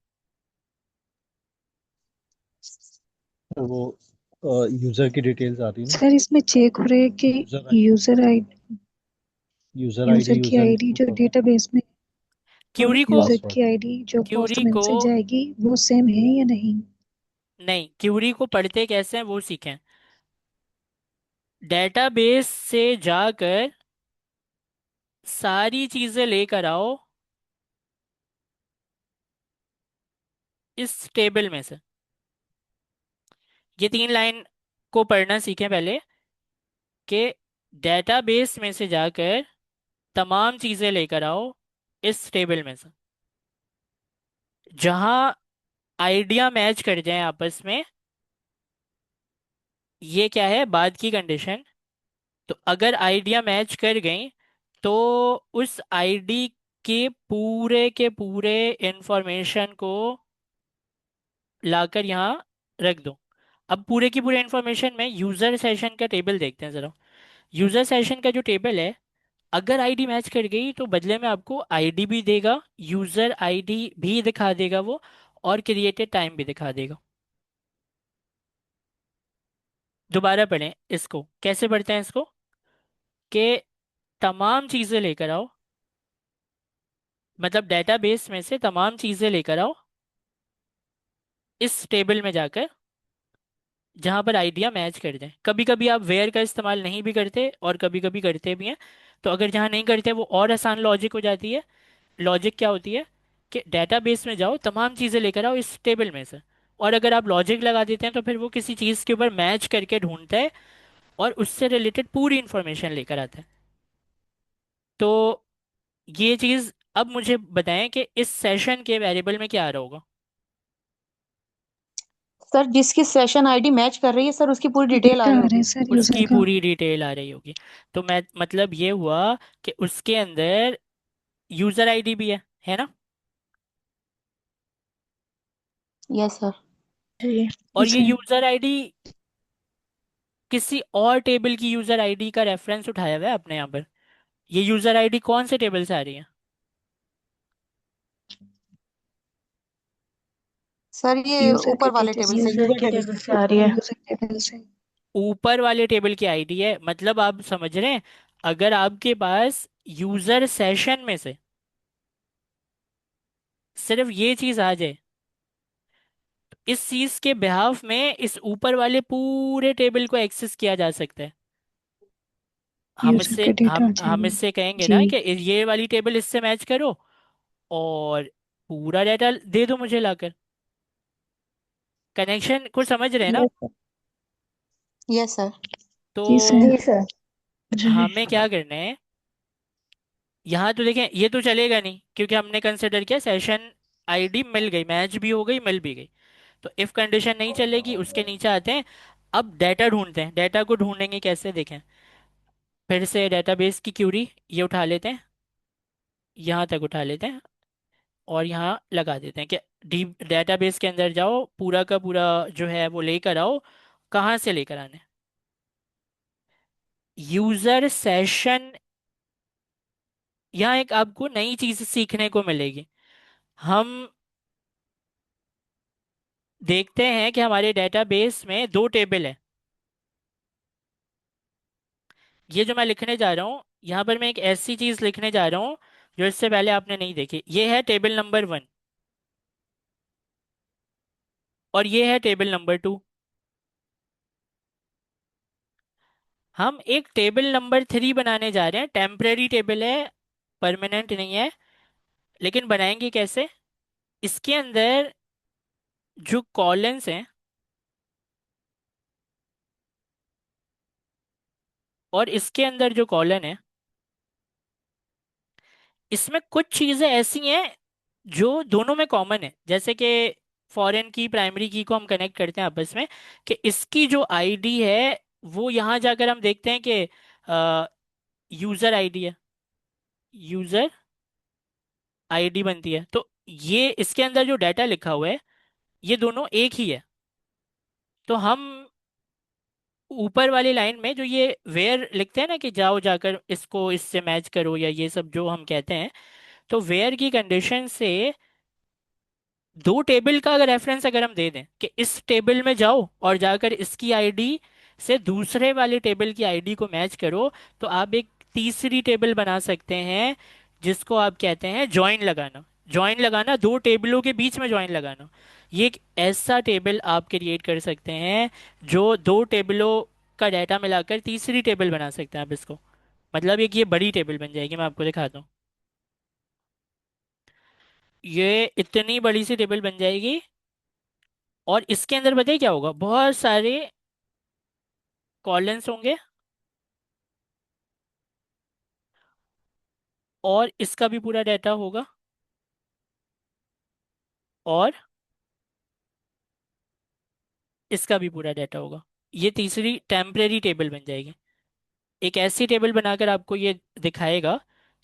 वो यूजर की डिटेल्स आती है ना। सर इसमें चेक हो रहा है कि user user I user ID, user की यूजर आईडी जो नेम और डेटाबेस में और क्यूरी को यूजर पासवर्ड। की आईडी जो क्यूरी पोस्टमैन को से जाएगी वो सेम है या नहीं। नहीं, क्यूरी को पढ़ते कैसे हैं वो सीखें। डेटाबेस से जाकर सारी चीजें लेकर आओ इस टेबल में से। ये 3 लाइन को पढ़ना सीखें पहले, कि डेटाबेस में से जाकर तमाम चीजें लेकर आओ इस टेबल में से, जहां आइडिया मैच कर जाए आपस में। ये क्या है, बाद की कंडीशन। तो अगर आइडिया मैच कर गई तो उस आईडी के पूरे इंफॉर्मेशन को लाकर यहाँ रख दो। अब पूरे की पूरे इंफॉर्मेशन में यूजर सेशन का टेबल देखते हैं जरा। यूजर सेशन का जो टेबल है, अगर आईडी मैच कर गई तो बदले में आपको आईडी भी देगा, यूजर आईडी भी दिखा देगा वो, और क्रिएटेड टाइम भी दिखा देगा। दोबारा पढ़ें इसको, कैसे पढ़ते हैं इसको, कि तमाम चीजें लेकर आओ, मतलब डेटाबेस में से तमाम चीजें लेकर आओ इस टेबल में जाकर, जहां पर आइडिया मैच कर जाए। कभी कभी आप वेयर का इस्तेमाल नहीं भी करते और कभी कभी करते भी हैं। तो अगर जहां नहीं करते वो और आसान लॉजिक हो जाती है। लॉजिक क्या होती है, कि डेटाबेस में जाओ, तमाम चीजें लेकर आओ इस टेबल में से। और अगर आप लॉजिक लगा देते हैं तो फिर वो किसी चीज के ऊपर मैच करके ढूंढता है और उससे रिलेटेड पूरी इंफॉर्मेशन लेकर आता है। तो ये चीज, अब मुझे बताएं कि इस सेशन के वेरिएबल में क्या आ रहा होगा। सर जिसकी सेशन आईडी मैच कर रही है सर उसकी पूरी डिटेल आ डेटा रही आ रहा है होगी। सर यूजर उसकी का। पूरी डिटेल आ रही होगी। तो मैं मतलब ये हुआ कि उसके अंदर यूजर आईडी भी है ना। Yes sir. जी। और ये जी यूजर आईडी किसी और टेबल की यूजर आईडी का रेफरेंस उठाया हुआ है अपने यहाँ पर। ये यूजर आईडी कौन से टेबल से आ रही है? सर ये यूजर के ऊपर वाले पेजेस टेबल से से यूजर के टेबल से आ रही है। यूजर टेबल से। ऊपर वाले टेबल की आईडी है, मतलब आप समझ रहे हैं। अगर आपके पास यूजर सेशन में से सिर्फ ये चीज आ जाए, तो इस चीज के बिहाफ में इस ऊपर वाले पूरे टेबल को एक्सेस किया जा सकता है। हम यूजर इससे का डेटा हम आ हम जाएगा। इससे कहेंगे जी ना कि ये वाली टेबल इससे मैच करो और पूरा डाटा दे दो मुझे लाकर। कनेक्शन को समझ रहे हैं ना? Yes sir. Yes sir. तो जी सर। जी सर। हमें क्या करना है, यहाँ तो देखें ये तो चलेगा नहीं क्योंकि हमने कंसिडर किया सेशन आईडी मिल गई, मैच भी हो गई, मिल भी गई। तो इफ कंडीशन नहीं चलेगी, उसके नीचे आते हैं। अब डाटा ढूंढते हैं। डाटा को ढूंढेंगे कैसे, देखें। फिर से डेटाबेस की क्यूरी ये उठा लेते हैं, यहाँ तक उठा लेते हैं, और यहाँ लगा देते हैं कि डी डेटाबेस के अंदर जाओ, पूरा का पूरा जो है वो लेकर आओ। कहाँ से लेकर आने, यूजर सेशन। यहाँ एक आपको नई चीज सीखने को मिलेगी। हम देखते हैं कि हमारे डेटाबेस में दो टेबल है। ये जो मैं लिखने जा रहा हूँ, यहाँ पर मैं एक ऐसी चीज लिखने जा रहा हूँ जो इससे पहले आपने नहीं देखी। ये है टेबल नंबर 1 और ये है टेबल नंबर 2। हम एक टेबल नंबर 3 बनाने जा रहे हैं। टेम्परेरी टेबल है, परमानेंट नहीं है। लेकिन बनाएंगे कैसे, इसके अंदर जो कॉलम्स हैं और इसके अंदर जो कॉलन है, इसमें कुछ चीजें ऐसी हैं जो दोनों में कॉमन है। जैसे कि फॉरेन की प्राइमरी की को हम कनेक्ट करते हैं आपस में, कि इसकी जो आईडी है वो यहाँ जाकर हम देखते हैं कि यूजर आईडी है, यूजर आईडी बनती है। तो ये इसके अंदर जो डाटा लिखा हुआ है ये दोनों एक ही है। तो हम ऊपर वाली लाइन में जो ये वेयर लिखते हैं ना, कि जाओ जाकर इसको इससे मैच करो या ये सब जो हम कहते हैं, तो वेयर की कंडीशन से दो टेबल का अगर रेफरेंस अगर हम दे दें कि इस टेबल में जाओ और जाकर इसकी आईडी से दूसरे वाले टेबल की आईडी को मैच करो, तो आप एक तीसरी टेबल बना सकते हैं जिसको आप कहते हैं जॉइन लगाना। जॉइन लगाना, दो टेबलों के बीच में जॉइन लगाना। ये एक ऐसा टेबल आप क्रिएट कर सकते हैं जो दो टेबलों का डाटा मिलाकर तीसरी टेबल बना सकते हैं आप इसको। मतलब एक ये बड़ी टेबल बन जाएगी, मैं आपको दिखाता हूँ। ये इतनी बड़ी सी टेबल बन जाएगी और इसके अंदर बताइए क्या होगा, बहुत सारे कॉलम्स होंगे और इसका भी पूरा डाटा होगा और इसका भी पूरा डाटा होगा। ये तीसरी टेम्परेरी टेबल बन जाएगी। एक ऐसी टेबल बनाकर आपको ये दिखाएगा,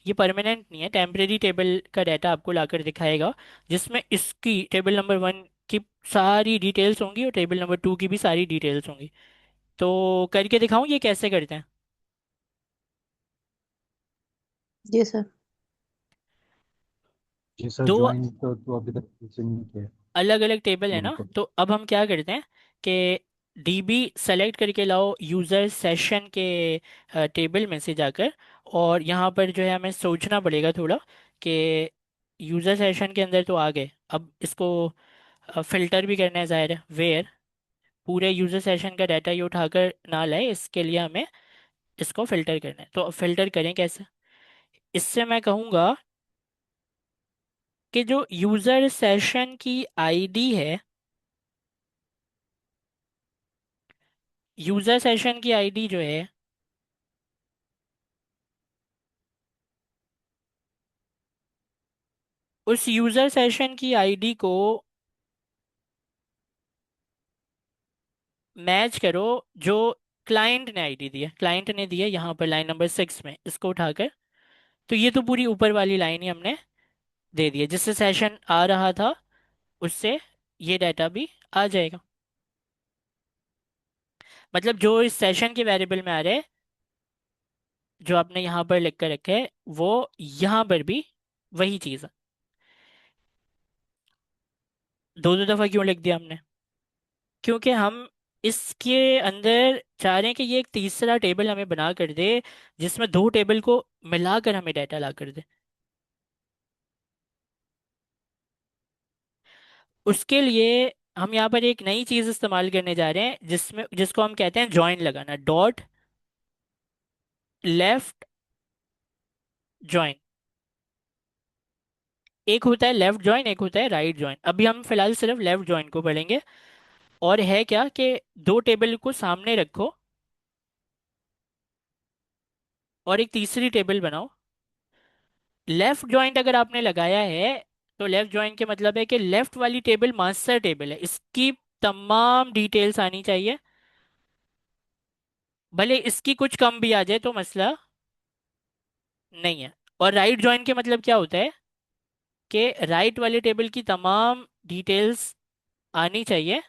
ये परमानेंट नहीं है, टेम्परेरी टेबल का डाटा आपको लाकर दिखाएगा, जिसमें इसकी टेबल नंबर 1 की सारी डिटेल्स होंगी और टेबल नंबर 2 की भी सारी डिटेल्स होंगी। तो करके दिखाऊं ये कैसे करते हैं। जी सर। जी सर, दो ज्वाइन तो अभी तक किसी ने नहीं किया है। अलग अलग टेबल है ना, बिल्कुल। तो अब हम क्या करते हैं कि डीबी सेलेक्ट करके लाओ यूज़र सेशन के टेबल में से जाकर। और यहाँ पर जो है हमें सोचना पड़ेगा थोड़ा कि यूज़र सेशन के अंदर तो आ गए, अब इसको फिल्टर भी करना है ज़ाहिर है। वेयर पूरे यूज़र सेशन का डाटा ये उठाकर ना लाए, इसके लिए हमें इसको फिल्टर करना है। तो फिल्टर करें कैसे, इससे मैं कहूँगा कि जो यूज़र सेशन की आईडी है, यूज़र सेशन की आईडी जो है, उस यूजर सेशन की आईडी को मैच करो जो क्लाइंट ने आईडी दी है। क्लाइंट ने दी है यहाँ पर लाइन नंबर 6 में, इसको उठाकर। तो ये तो पूरी ऊपर वाली लाइन ही हमने दे दी है, जिससे सेशन आ रहा था उससे ये डाटा भी आ जाएगा। मतलब जो इस सेशन के वेरिएबल में आ रहे हैं, जो आपने यहाँ पर लिख कर रखे है, वो यहाँ पर भी वही चीज़ है। दो दो दफ़ा क्यों लिख दिया हमने, क्योंकि हम इसके अंदर चाह रहे हैं कि ये एक तीसरा टेबल हमें बना कर दे जिसमें दो टेबल को मिलाकर हमें डाटा ला कर दे। उसके लिए हम यहाँ पर एक नई चीज़ इस्तेमाल करने जा रहे हैं जिसमें जिसको हम कहते हैं जॉइन लगाना, डॉट लेफ्ट जॉइन। एक होता है लेफ्ट जॉइन, एक होता है राइट जॉइन। अभी हम फिलहाल सिर्फ लेफ्ट जॉइन को पढ़ेंगे। और है क्या कि दो टेबल को सामने रखो और एक तीसरी टेबल बनाओ। लेफ्ट जॉइंट अगर आपने लगाया है तो लेफ्ट जॉइंट के मतलब है कि लेफ्ट वाली टेबल मास्टर टेबल है, इसकी तमाम डिटेल्स आनी चाहिए। भले इसकी कुछ कम भी आ जाए तो मसला नहीं है। और राइट जॉइंट के मतलब क्या होता है कि राइट वाले टेबल की तमाम डिटेल्स आनी चाहिए।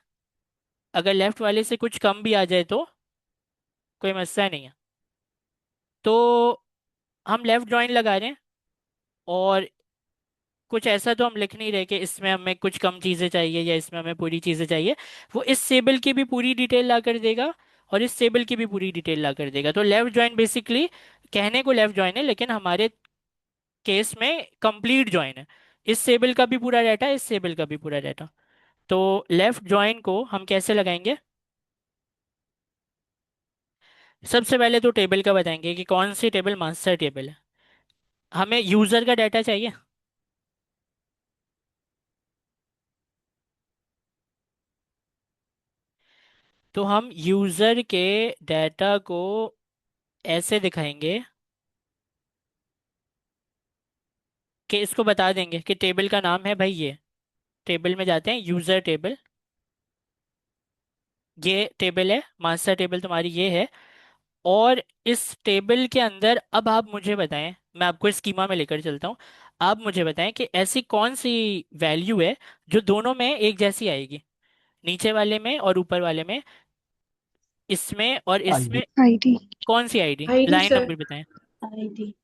अगर लेफ्ट वाले से कुछ कम भी आ जाए तो कोई मसला नहीं है। तो हम लेफ्ट जॉइंट लगा रहे हैं, और कुछ ऐसा तो हम लिख नहीं रहे कि इसमें हमें कुछ कम चीज़ें चाहिए या इसमें हमें पूरी चीज़ें चाहिए। वो इस टेबल की भी पूरी डिटेल ला कर देगा और इस टेबल की भी पूरी डिटेल ला कर देगा। तो लेफ्ट जॉइन बेसिकली कहने को लेफ्ट जॉइन है, लेकिन हमारे केस में कंप्लीट जॉइन है। इस टेबल का भी पूरा डाटा, इस टेबल का भी पूरा डाटा। तो लेफ्ट जॉइन को हम कैसे लगाएंगे? सबसे पहले तो टेबल का बताएंगे कि कौन सी टेबल मास्टर टेबल है। हमें यूज़र का डाटा चाहिए। तो हम यूज़र के डाटा को ऐसे दिखाएंगे कि इसको बता देंगे कि टेबल का नाम है भाई ये। टेबल में जाते हैं, यूज़र टेबल, ये टेबल है, मास्टर टेबल तुम्हारी ये है। और इस टेबल के अंदर अब आप मुझे बताएं, मैं आपको स्कीमा में लेकर चलता हूँ। आप मुझे बताएं कि ऐसी कौन सी वैल्यू है जो दोनों में एक जैसी आएगी, नीचे वाले में और ऊपर वाले में, इसमें और आईडी। इसमें। आईडी। कौन सी ID? ID line sir. Number बताएं। आईडी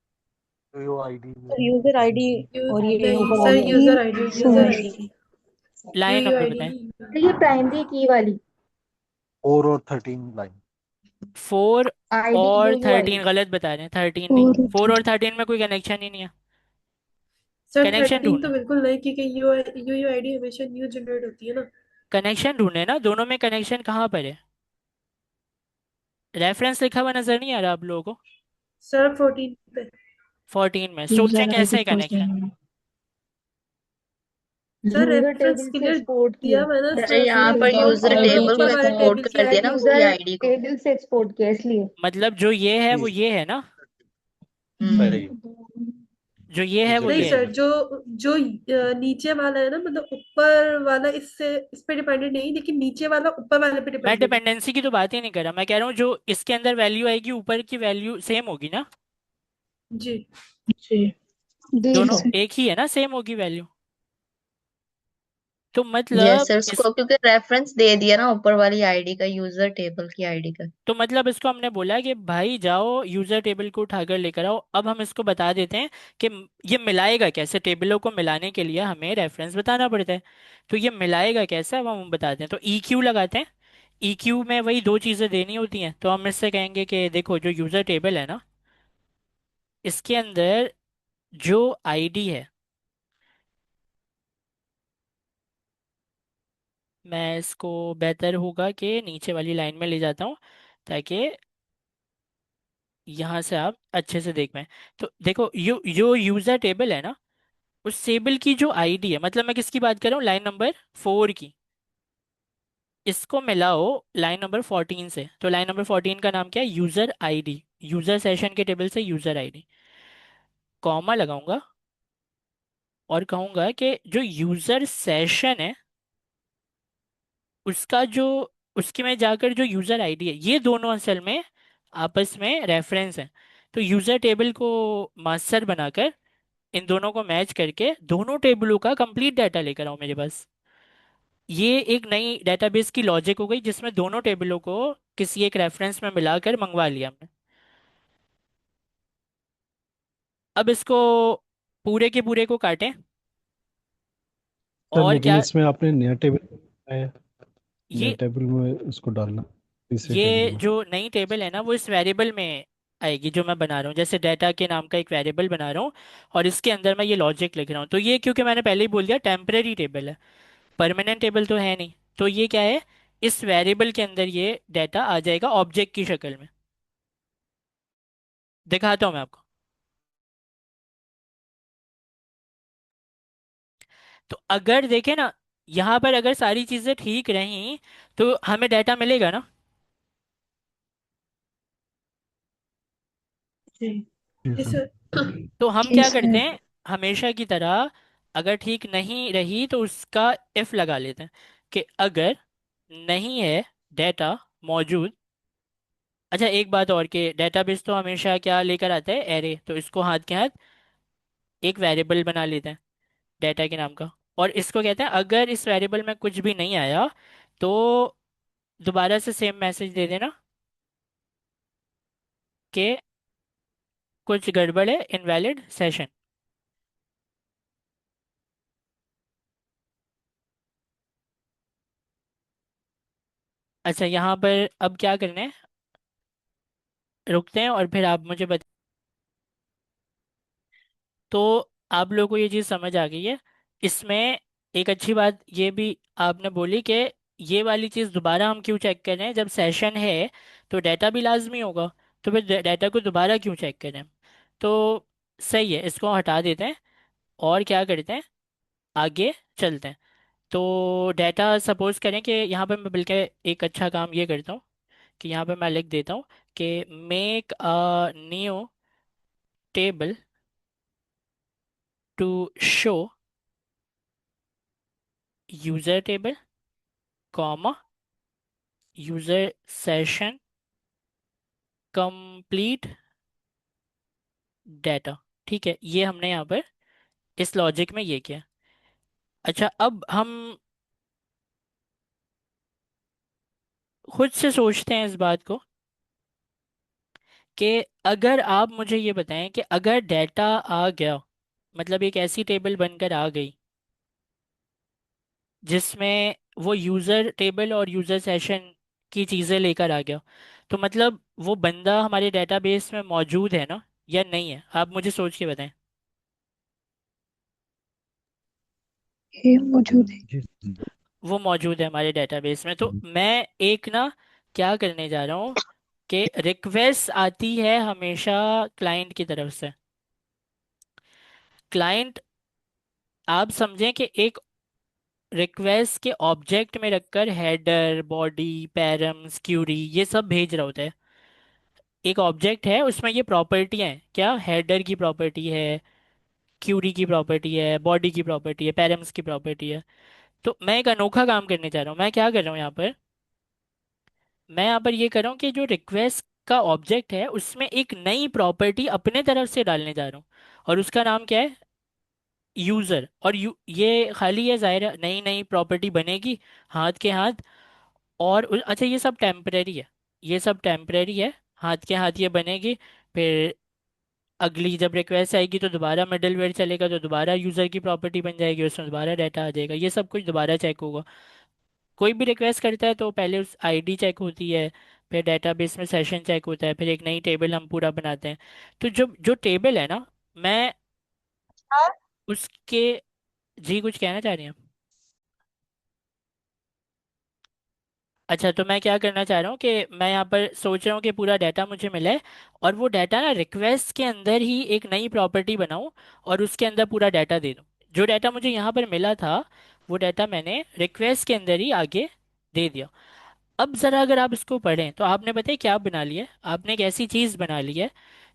यो आईडी सर, यूजर आईडी और ये नहीं ऊपर सर, वाले user ID, user 4 ID, line UU number ID बताएं। नहीं। ये प्राइमरी की वाली 4 और 13 लाइन। 4 आईडी, और यूयू 13 आईडी। गलत बता रहे हैं, 13 नहीं। 4 और 4 और 13। 13 में कोई कनेक्शन ही नहीं है। सर कनेक्शन 13 तो ढूंढे, बिल्कुल नहीं, क्योंकि यूयू आईडी हमेशा न्यू जनरेट होती है ना। कनेक्शन ढूंढे ना, दोनों में कनेक्शन कहाँ पर है? रेफरेंस लिखा हुआ नजर नहीं आ रहा आप लोगों को? सर 14 पे। 14 में सोचें यूजर आईडी कैसे connection. 14 sir user reference table से क्लियर एक्सपोर्ट दिया किया। हुआ है ना अरे सर, यहाँ पर और यूजर आईडी टेबल के को ऊपर वाले एक्सपोर्ट टेबल की कर दिया आईडी ना, क्या उसकी है? आईडी को। टेबल से एक्सपोर्ट किया इसलिए। मतलब जो ये है वो जी ये है ना, हम्म। सही। जो ये है वो यूजर नहीं ये है। Sir, table. जो नीचे वाला है ना, मतलब ऊपर वाला इससे इस पे डिपेंडेंट नहीं, लेकिन नीचे वाला ऊपर वाले पे मैं डिपेंडेंट है। डिपेंडेंसी की तो बात ही नहीं कर रहा, मैं कह रहा हूँ जो इसके अंदर वैल्यू आएगी ऊपर की वैल्यू सेम होगी ना। जी। जी जी दोनों ठीक है। सर। एक ही है ना, सेम होगी वैल्यू। तो यस मतलब सर, इस उसको क्योंकि रेफरेंस दे दिया ना ऊपर वाली आईडी का, यूजर टेबल की आईडी का। तो मतलब इसको हमने बोला कि भाई जाओ यूजर टेबल को उठाकर लेकर आओ। अब हम इसको बता देते हैं कि ये मिलाएगा कैसे। टेबलों को मिलाने के लिए हमें रेफरेंस बताना पड़ता है। तो ये मिलाएगा कैसे, अब हम बताते हैं। तो ई क्यू लगाते हैं। ई क्यू में वही दो चीज़ें देनी होती हैं। तो हम इससे कहेंगे कि देखो जो यूजर टेबल है ना, इसके अंदर जो आईडी है, मैं इसको बेहतर होगा कि नीचे वाली लाइन में ले जाता हूँ ताकि यहाँ से आप अच्छे से देख पाएं। तो देखो जो यूजर टेबल है ना, उस टेबल की जो आईडी है, मतलब मैं किसकी बात कर रहा हूँ, लाइन नंबर 4 की। इसको मिलाओ लाइन नंबर 14 से। तो लाइन नंबर 14 का नाम क्या है? User ID. यूजर सेशन के टेबल से यूजर आईडी, कॉमा लगाऊंगा और कहूंगा कि जो यूजर सेशन है उसका जो, उसके में जाकर जो यूजर आईडी है, ये दोनों असल में आपस में रेफरेंस है। तो यूजर टेबल को मास्टर बनाकर इन दोनों को मैच करके दोनों टेबलों का कंप्लीट डाटा लेकर आओ मेरे पास। ये एक नई डेटाबेस की लॉजिक हो गई जिसमें दोनों टेबलों को किसी एक रेफरेंस में मिलाकर मंगवा लिया हमने। अब इसको पूरे के पूरे को काटें सर और लेकिन क्या। इसमें आपने नया टेबल है, नया ये टेबल में उसको डालना, तीसरे टेबल ये में। जो नई टेबल है ना वो इस वेरिएबल में आएगी जो मैं बना रहा हूँ। जैसे डाटा के नाम का एक वेरिएबल बना रहा हूँ और इसके अंदर मैं ये लॉजिक लिख रहा हूँ। तो ये क्योंकि मैंने पहले ही बोल दिया टेम्परेरी टेबल है, परमानेंट टेबल तो है नहीं। तो ये क्या है, इस वेरिएबल के अंदर ये डाटा आ जाएगा ऑब्जेक्ट की शक्ल में। दिखाता हूँ मैं आपको। तो अगर देखें ना, यहाँ पर अगर सारी चीज़ें ठीक रहीं तो हमें डाटा मिलेगा ना। जी जी जी सर। सर। तो हम जी क्या करते सर। हैं, हमेशा की तरह अगर ठीक नहीं रही तो उसका इफ लगा लेते हैं कि अगर नहीं है डेटा मौजूद। अच्छा एक बात और, कि डेटाबेस तो हमेशा क्या लेकर आता है, एरे, तो इसको हाथ के हाथ एक वेरिएबल बना लेते हैं डेटा के नाम का। और इसको कहते हैं अगर इस वेरिएबल में कुछ भी नहीं आया तो दोबारा से सेम मैसेज दे देना कि कुछ गड़बड़ है, इनवैलिड सेशन। अच्छा यहाँ पर अब क्या करना है, रुकते हैं और फिर आप मुझे बता। तो आप लोगों को ये चीज़ समझ आ गई है। इसमें एक अच्छी बात ये भी आपने बोली कि ये वाली चीज़ दोबारा हम क्यों चेक कर रहे हैं, जब सेशन है तो डाटा भी लाजमी होगा, तो फिर डाटा को दोबारा क्यों चेक करें। तो सही है, इसको हटा देते हैं और क्या करते हैं, आगे चलते हैं। तो डाटा सपोज करें कि यहाँ पर मैं बल्कि एक अच्छा काम ये करता हूँ कि यहाँ पे मैं लिख देता हूँ कि make a new table to show user table, comma, user session complete data. ठीक है, ये हमने यहाँ पर इस लॉजिक में ये किया। अच्छा अब हम खुद से सोचते हैं इस बात को कि अगर आप मुझे ये बताएं कि अगर डाटा आ गया, मतलब एक ऐसी टेबल बनकर आ गई जिसमें वो यूज़र टेबल और यूज़र सेशन की चीज़ें लेकर आ गया, तो मतलब वो बंदा हमारे डेटाबेस में मौजूद है ना, या नहीं है, आप मुझे सोच के बताएं। ये मौजूद है। जी सर। वो मौजूद है हमारे डेटाबेस में। तो मैं एक ना क्या करने जा रहा हूँ कि रिक्वेस्ट आती है हमेशा क्लाइंट की तरफ से। क्लाइंट, आप समझें कि एक रिक्वेस्ट के ऑब्जेक्ट में रखकर हेडर, बॉडी, पैरम्स, क्यूरी ये सब भेज रहा होता है। एक ऑब्जेक्ट है, उसमें ये प्रॉपर्टियां हैं, क्या हेडर की प्रॉपर्टी है, क्यूरी की प्रॉपर्टी है, बॉडी की प्रॉपर्टी है, पैरम्स की प्रॉपर्टी है। तो मैं एक अनोखा काम करने जा रहा हूँ। मैं क्या कर रहा हूँ यहाँ पर, मैं यहाँ पर ये कर रहा हूँ कि जो रिक्वेस्ट का ऑब्जेक्ट है उसमें एक नई प्रॉपर्टी अपने तरफ से डालने जा रहा हूँ, और उसका नाम क्या है, यूज़र। और ये खाली है, जाहिर है नई नई प्रॉपर्टी बनेगी हाथ के हाथ। और अच्छा ये सब टेम्परेरी है, ये सब टेम्परेरी है, हाथ के हाथ ये बनेगी। फिर अगली जब रिक्वेस्ट आएगी तो दोबारा मिडलवेयर चलेगा, तो दोबारा यूज़र की प्रॉपर्टी बन जाएगी, उसमें दोबारा डाटा आ जाएगा, ये सब कुछ दोबारा चेक होगा। कोई भी रिक्वेस्ट करता है तो पहले उस आईडी चेक होती है, फिर डेटाबेस में सेशन चेक होता है, फिर एक नई टेबल हम पूरा बनाते हैं। तो जो जो टेबल है ना, मैं उसके, जी कुछ कहना चाह रही हैं? अच्छा तो मैं क्या करना चाह रहा हूँ कि मैं यहाँ पर सोच रहा हूँ कि पूरा डाटा मुझे मिला है, और वो डाटा ना रिक्वेस्ट के अंदर ही एक नई प्रॉपर्टी बनाऊँ और उसके अंदर पूरा डाटा दे दूँ। जो डाटा मुझे यहाँ पर मिला था वो डाटा मैंने रिक्वेस्ट के अंदर ही आगे दे दिया। अब ज़रा अगर आप इसको पढ़ें तो आपने पता है क्या बना लिया है, आपने एक ऐसी चीज़ बना ली है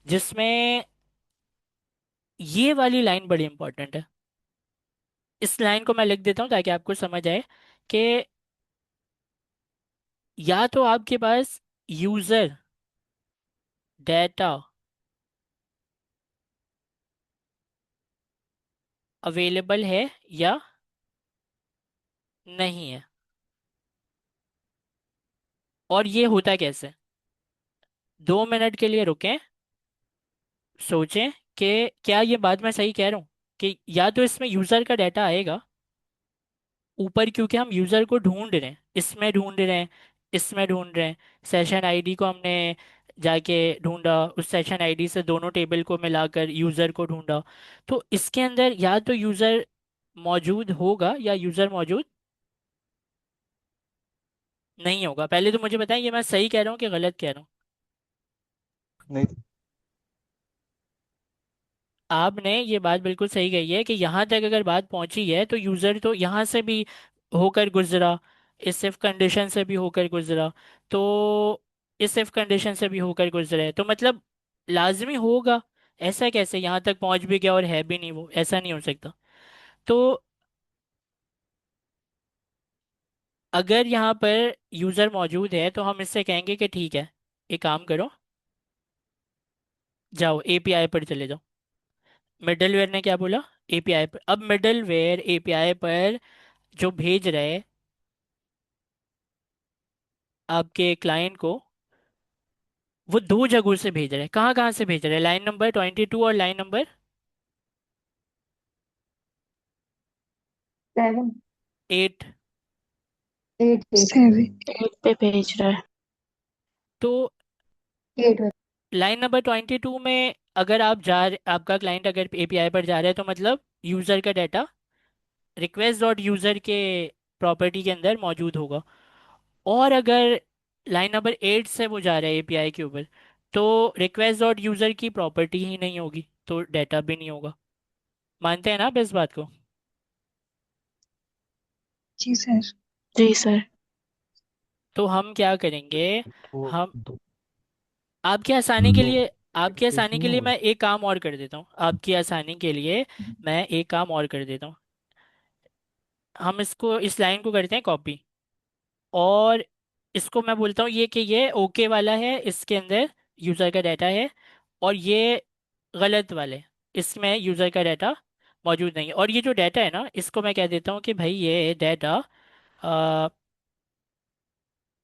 जिसमें ये वाली लाइन बड़ी इंपॉर्टेंट है। इस लाइन को मैं लिख देता हूँ ताकि आपको समझ आए कि या तो आपके पास यूज़र डाटा अवेलेबल है या नहीं है। और ये होता कैसे, 2 मिनट के लिए रुकें, सोचें कि क्या ये बात मैं सही कह रहा हूँ कि या तो इसमें यूज़र का डाटा आएगा ऊपर, क्योंकि हम यूज़र को ढूंढ रहे हैं, इसमें ढूंढ रहे हैं, इसमें ढूंढ रहे हैं। सेशन आईडी को हमने जाके ढूंढा, उस सेशन आईडी से दोनों टेबल को मिलाकर यूज़र को ढूंढा। तो इसके अंदर या तो यूज़र मौजूद होगा या यूज़र मौजूद नहीं होगा। पहले तो मुझे बताएं ये मैं सही कह रहा हूँ कि गलत कह रहा हूँ। नहीं। आपने ये बात बिल्कुल सही कही है कि यहाँ तक अगर बात पहुँची है तो यूज़र तो यहाँ से भी होकर गुजरा, इस इफ कंडीशन से भी होकर गुजरा, तो इस इफ कंडीशन से भी होकर गुजरा है, तो मतलब लाजमी होगा। ऐसा कैसे यहाँ तक पहुंच भी गया और है भी नहीं, वो ऐसा नहीं हो सकता। तो अगर यहाँ पर यूज़र मौजूद है तो हम इससे कहेंगे कि ठीक है, एक काम करो, जाओ एपीआई पर चले जाओ। मिडलवेयर ने क्या बोला? एपीआई पर। अब मिडलवेयर एपीआई पर जो भेज रहे हैं आपके क्लाइंट को, वो दो जगहों से भेज रहे हैं। कहाँ कहाँ से भेज रहे हैं? लाइन नंबर 22 और लाइन नंबर 7 8। 8 7। 8 पे भेज रहा है। तो 8 लाइन नंबर 22 में अगर आपका क्लाइंट अगर एपीआई पर जा रहा है तो मतलब यूज़र का डाटा रिक्वेस्ट डॉट यूज़र के प्रॉपर्टी के अंदर मौजूद होगा। और अगर लाइन नंबर 8 से वो जा रहा है एपीआई के ऊपर, तो रिक्वेस्ट डॉट यूज़र की प्रॉपर्टी ही नहीं होगी, तो डाटा भी नहीं होगा। मानते हैं ना आप इस बात को? जी सर। जी सर। तो हम क्या करेंगे, तो हम आपकी आसानी के दो लिए आपकी पेज आसानी नहीं के लिए होगा। मैं एक काम और कर देता हूँ। आपकी आसानी के लिए मैं एक काम और कर देता हूँ। हम इसको, इस लाइन को करते हैं कॉपी, और इसको मैं बोलता हूँ ये कि ये ओके वाला है, इसके अंदर यूज़र का डाटा है, और ये गलत वाले, इसमें यूज़र का डाटा मौजूद नहीं है। और ये जो डाटा है ना, इसको मैं कह देता हूँ कि भाई ये डाटा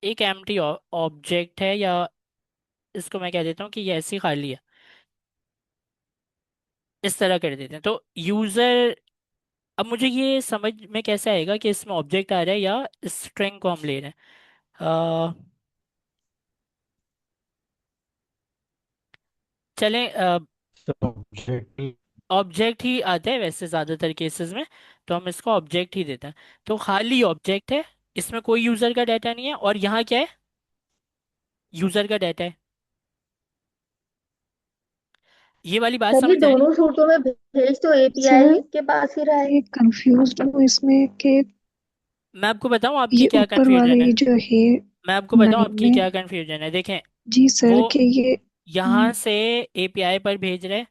एक एम्प्टी ऑब्जेक्ट है, या इसको मैं कह देता हूँ कि ये ऐसी खाली है। इस तरह कर देते हैं तो यूज़र, अब मुझे ये समझ में कैसे आएगा कि इसमें ऑब्जेक्ट आ रहा है या स्ट्रिंग को हम ले रहे हैं? चलें, सब्जेक्ट ऑब्जेक्ट ही आता है वैसे ज़्यादातर केसेस में, तो हम इसको ऑब्जेक्ट ही देते हैं। तो खाली ऑब्जेक्ट है, इसमें कोई यूज़र का डाटा नहीं है, और यहाँ क्या है? यूज़र का डाटा है। ये वाली बात सर ये समझ आई? दोनों सूटों में भेज तो सर एपीआई के पास ही रहा है। मैं कंफ्यूज हूँ इसमें कि मैं आपको बताऊं आपकी ये क्या ऊपर वाला कन्फ्यूजन है। ये जो है मैं आपको बताऊं 9 आपकी में। क्या कन्फ्यूजन है, देखें। जी वो सर कि ये यहाँ से एपीआई पर भेज रहे हैं,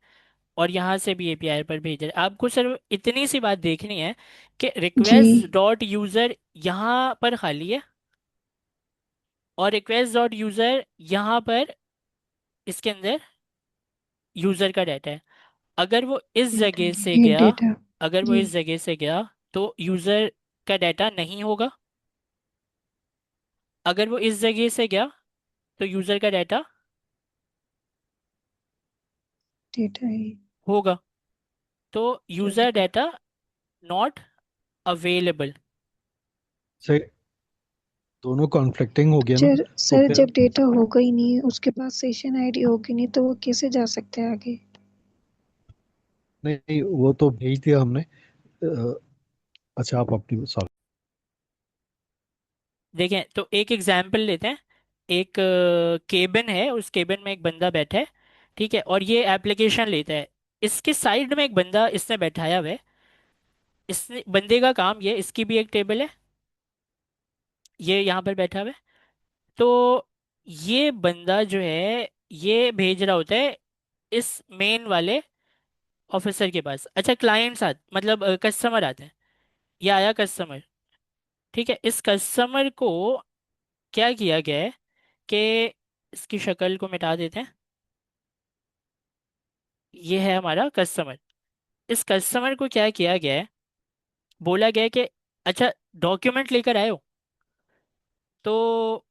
और यहाँ से भी एपीआई पर भेज रहे हैं। आपको सिर्फ इतनी सी बात देखनी है कि जी रिक्वेस्ट डॉट यूज़र यहाँ पर खाली है, और रिक्वेस्ट डॉट यूज़र यहाँ पर इसके अंदर यूज़र का डाटा है। अगर वो इस डेटा जगह से ये गया, डेटा। अगर वो जी इस जगह से गया तो यूज़र का डाटा नहीं होगा। अगर वो इस जगह से गया तो यूज़र का डाटा डेटा है। होगा। तो यूज़र चलेगा। Data not available. से दोनों कॉन्फ्लिक्टिंग हो गया ना। सर तो सर फिर जब डेटा होगा ही नहीं उसके पास सेशन आईडी होगी नहीं तो वो कैसे जा सकते हैं आगे। नहीं नहीं, वो तो भेज दिया हमने। अच्छा आप अपनी सॉरी। देखें तो एक एग्जाम्पल लेते हैं। एक केबिन है, उस केबिन में एक बंदा बैठा है, ठीक है, और ये एप्लीकेशन लेता है। इसके साइड में एक बंदा इसने बैठाया हुआ है। इस बंदे का काम ये, इसकी भी एक टेबल है, ये यहाँ पर बैठा हुआ है। तो ये बंदा जो है ये भेज रहा होता है इस मेन वाले ऑफिसर के पास। अच्छा, क्लाइंट्स आते मतलब कस्टमर आते हैं, ये आया कस्टमर, ठीक है। इस कस्टमर को क्या किया गया है कि इसकी शक्ल को मिटा देते हैं। ये है हमारा कस्टमर। इस कस्टमर को क्या किया गया है, बोला गया है कि अच्छा डॉक्यूमेंट लेकर आए हो। तो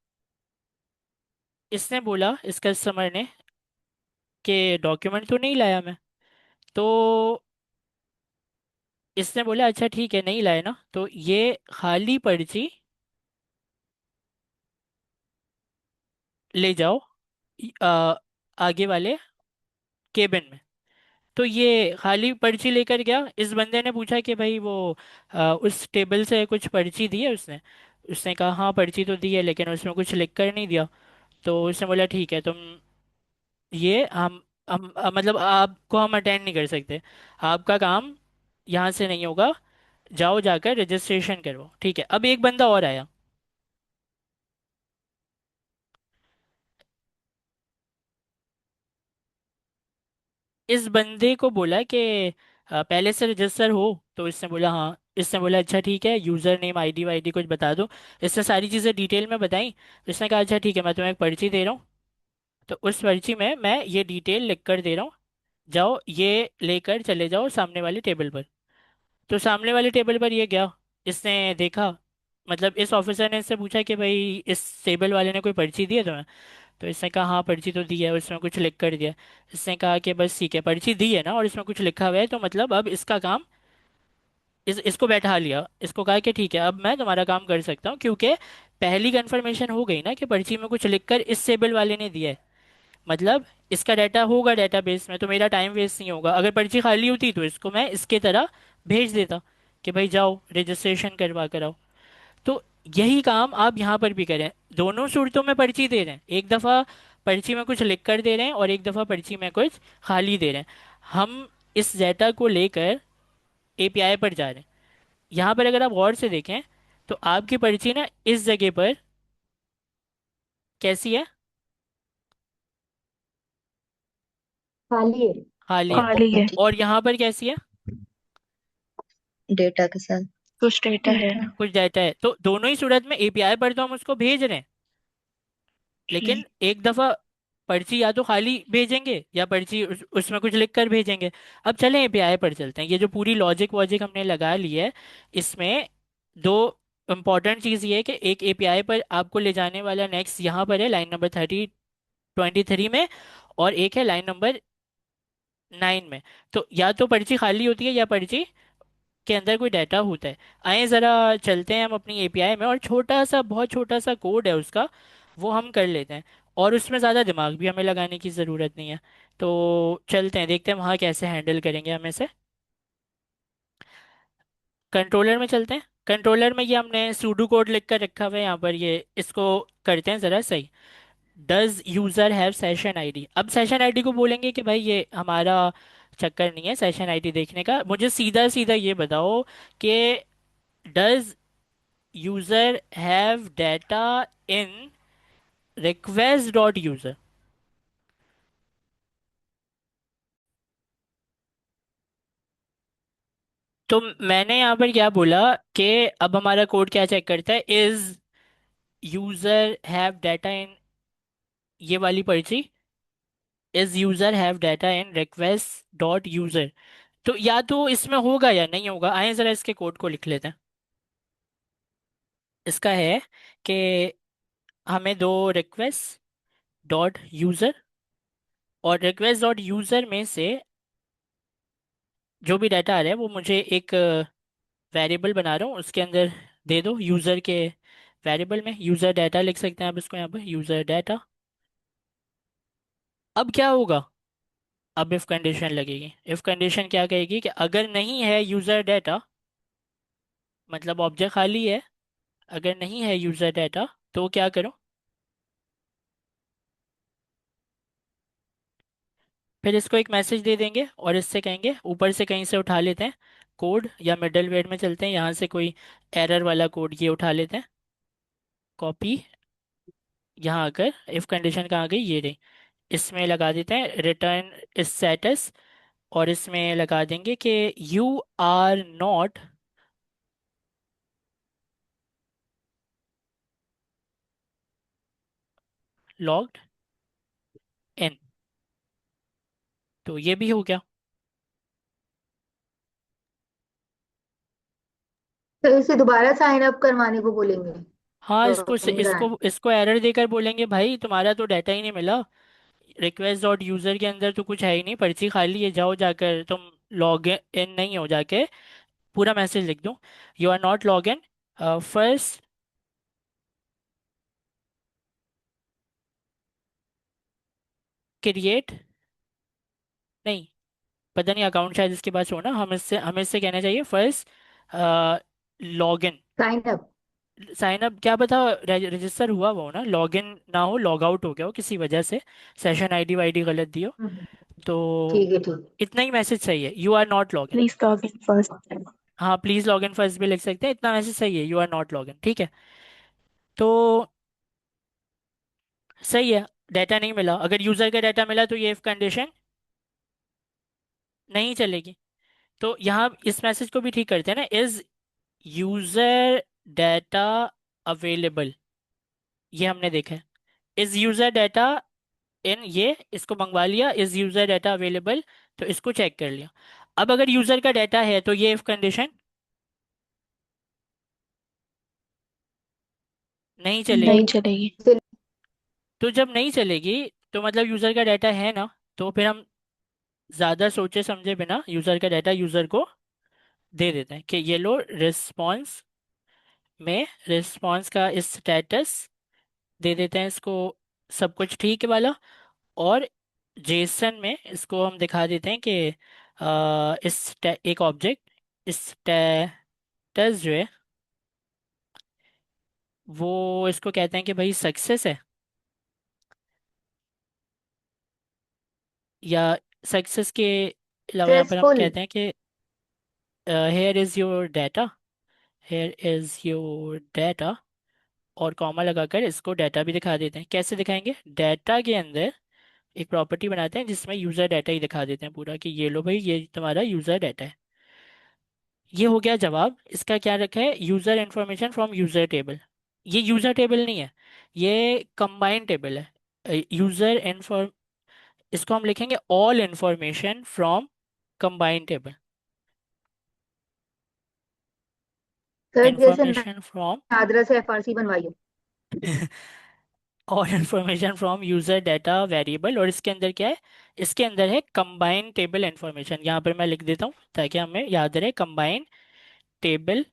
इसने बोला, इस कस्टमर ने, कि डॉक्यूमेंट तो नहीं लाया मैं। तो इसने बोला अच्छा ठीक है, नहीं लाए ना, तो ये खाली पर्ची ले जाओ आगे वाले केबिन में। तो ये खाली पर्ची लेकर गया। इस बंदे ने पूछा कि भाई वो उस टेबल से कुछ पर्ची दी है उसने? उसने कहा हाँ पर्ची तो दी है, लेकिन उसमें कुछ लिख कर नहीं दिया। तो उसने बोला ठीक है, तुम ये हम मतलब आपको हम अटेंड नहीं कर सकते, आपका काम यहाँ से नहीं होगा, जाओ जाकर रजिस्ट्रेशन करो। ठीक है, अब एक बंदा और आया। इस बंदे को बोला कि पहले से रजिस्टर हो। तो इसने बोला हाँ। इसने बोला अच्छा ठीक है, यूज़र नेम आईडी वाईडी कुछ बता दो। इसने सारी चीज़ें डिटेल में बताई। इसने कहा अच्छा ठीक है, मैं तुम्हें एक पर्ची दे रहा हूँ। तो उस पर्ची में मैं ये डिटेल लिख कर दे रहा हूँ, जाओ ये लेकर चले जाओ सामने वाली टेबल पर। तो सामने वाले टेबल पर ये गया। इसने देखा, मतलब इस ऑफिसर ने इससे पूछा कि भाई इस टेबल वाले ने कोई पर्ची दी है तुम्हें? तो इसने कहा हाँ पर्ची तो दी है, और इसमें कुछ लिख कर दिया। इसने कहा कि बस ठीक है, पर्ची दी है ना और इसमें कुछ लिखा हुआ है, तो मतलब अब इसका काम, इसको बैठा लिया। इसको कहा कि ठीक है अब मैं तुम्हारा काम कर सकता हूँ, क्योंकि पहली कंफर्मेशन हो गई ना कि पर्ची में कुछ लिखकर इस टेबल वाले ने दिया है। मतलब इसका डाटा होगा डेटाबेस में, तो मेरा टाइम वेस्ट नहीं होगा। अगर पर्ची खाली होती तो इसको मैं इसके तरह भेज देता कि भाई जाओ रजिस्ट्रेशन करवा कर आओ। तो यही काम आप यहाँ पर भी करें। दोनों सूरतों में पर्ची दे रहे हैं, एक दफ़ा पर्ची में कुछ लिख कर दे रहे हैं और एक दफ़ा पर्ची में कुछ खाली दे रहे हैं। हम इस डेटा को लेकर एपीआई पर जा रहे हैं। यहाँ पर अगर आप गौर से देखें तो आपकी पर्ची ना इस जगह पर कैसी है? खाली है। खाली है। खाली है। ठीक और यहाँ पर कैसी है? डेटा के साथ। कुछ डेटा है। डेटा। कुछ डाटा है। तो दोनों ही सूरत में एपीआई पर तो हम उसको भेज रहे हैं, लेकिन एक दफा पर्ची या तो खाली भेजेंगे या पर्ची उसमें कुछ लिख कर भेजेंगे। अब चलें एपीआई पर चलते हैं। ये जो पूरी लॉजिक वॉजिक हमने लगा ली है, इसमें दो इम्पॉर्टेंट चीज़ ये है कि एक एपीआई पर आपको ले जाने वाला नेक्स्ट यहाँ पर है लाइन नंबर 23 में, और एक है लाइन नंबर 9 में। तो या तो पर्ची खाली होती है या पर्ची के अंदर कोई डाटा होता है। आइए ज़रा चलते हैं हम अपनी एपीआई में, और छोटा सा बहुत छोटा सा कोड है उसका, वो हम कर लेते हैं। और उसमें ज़्यादा दिमाग भी हमें लगाने की ज़रूरत नहीं है। तो चलते हैं देखते हैं वहाँ कैसे हैंडल करेंगे हम इसे। कंट्रोलर में चलते हैं। कंट्रोलर में ये हमने सूडो कोड लिख कर रखा हुआ है यहाँ पर, ये इसको करते हैं ज़रा सही। Does user have session ID? अब सेशन आईडी को बोलेंगे कि भाई ये हमारा चक्कर नहीं है सेशन आईडी देखने का, मुझे सीधा सीधा ये बताओ कि does user have data in request dot user? तो मैंने यहाँ पर क्या बोला कि अब हमारा कोड क्या चेक करता है, is user have data in ये वाली पर्ची, is user have data in request dot user. तो या तो इसमें होगा या नहीं होगा। आइए जरा इसके कोड को लिख लेते हैं। इसका है कि हमें दो रिक्वेस्ट डॉट यूजर, और रिक्वेस्ट डॉट यूजर में से जो भी डाटा आ रहा है वो मुझे एक वेरिएबल बना रहा हूँ उसके अंदर दे दो यूज़र के वेरिएबल में। यूज़र डाटा लिख सकते हैं आप इसको यहाँ पर, यूज़र डाटा। अब क्या होगा? अब इफ कंडीशन लगेगी। इफ कंडीशन क्या कहेगी कि अगर नहीं है यूज़र डाटा, मतलब ऑब्जेक्ट खाली है, अगर नहीं है यूज़र डाटा तो क्या करो? फिर इसको एक मैसेज दे देंगे और इससे कहेंगे ऊपर से कहीं से उठा लेते हैं कोड, या मिडल वेयर में चलते हैं, यहाँ से कोई एरर वाला कोड ये उठा लेते हैं, कॉपी। यहाँ आकर इफ कंडीशन कहाँ गई, ये रही। इसमें लगा देते हैं रिटर्न स्टेटस, और इसमें लगा देंगे कि you are not logged in. तो ये भी हो गया। तो इसे दोबारा साइन अप करवाने को बोलेंगे, हाँ, इसको लॉगिन इसको कराने। इसको एरर देकर बोलेंगे भाई तुम्हारा तो डाटा ही नहीं मिला, रिक्वेस्ट डॉट यूजर के अंदर तो कुछ है ही नहीं, पर्ची खाली है, जाओ जाकर तुम लॉग इन नहीं हो जाके पूरा मैसेज लिख दो, you are not log in, first create, नहीं पता नहीं अकाउंट शायद इसके पास हो ना, हमें इससे कहना चाहिए first log in. Sign up. Sign up क्या पता रजिस्टर हुआ वो ना, लॉग इन ना हो, लॉग आउट हो गया हो किसी वजह से, सेशन आईडी वाईडी गलत दियो। तो ठीक है, ठीक। इतना ही मैसेज सही है, you are not log in. Please log in first. हाँ प्लीज लॉग इन फर्स्ट भी लिख सकते हैं, इतना मैसेज सही है, you are not log in, ठीक है। तो सही है, डाटा नहीं मिला। अगर यूजर का डाटा मिला तो ये इफ कंडीशन नहीं चलेगी। तो यहाँ इस मैसेज को भी ठीक करते हैं ना, इज यूजर डाटा अवेलेबल, ये हमने देखा है। इज यूजर डाटा इन, ये इसको मंगवा लिया, इज यूजर डाटा अवेलेबल, तो इसको चेक कर लिया। अब अगर यूजर का डाटा है तो ये इफ कंडीशन नहीं चलेगी। नहीं चलेगी। तो जब नहीं चलेगी तो मतलब यूजर का डाटा है ना, तो फिर हम ज्यादा सोचे समझे बिना यूजर का डाटा यूजर को दे देते हैं कि ये लो रिस्पॉन्स में, रिस्पॉन्स का इस स्टेटस दे देते हैं इसको, सब कुछ ठीक है वाला। और जेसन में इसको हम दिखा देते हैं कि एक ऑब्जेक्ट स्टेटस जो है वो इसको कहते हैं कि भाई सक्सेस है, या सक्सेस के अलावा यहाँ पर हम सक्सेसफुल। कहते हैं कि here is your data, here is your data, और कॉमा लगाकर इसको डाटा भी दिखा देते हैं। कैसे दिखाएंगे, डाटा के अंदर एक प्रॉपर्टी बनाते हैं जिसमें यूज़र डाटा ही दिखा देते हैं पूरा, कि ये लो भाई ये तुम्हारा यूज़र डाटा है। ये हो गया जवाब। इसका क्या रखा है, user information from user table. ये यूज़र टेबल नहीं है, ये कंबाइंड टेबल है। यूज़र इन्फॉर्म, इसको हम लिखेंगे all information from combined table. Sir जैसे इंफॉर्मेशन फ्रॉम नादरा से एफआरसी बनवाई हो। और information from user data variable, और इसके अंदर क्या है, इसके अंदर है कंबाइन टेबल इंफॉर्मेशन। यहाँ पर मैं लिख देता हूँ ताकि हमें याद रहे, कंबाइन टेबल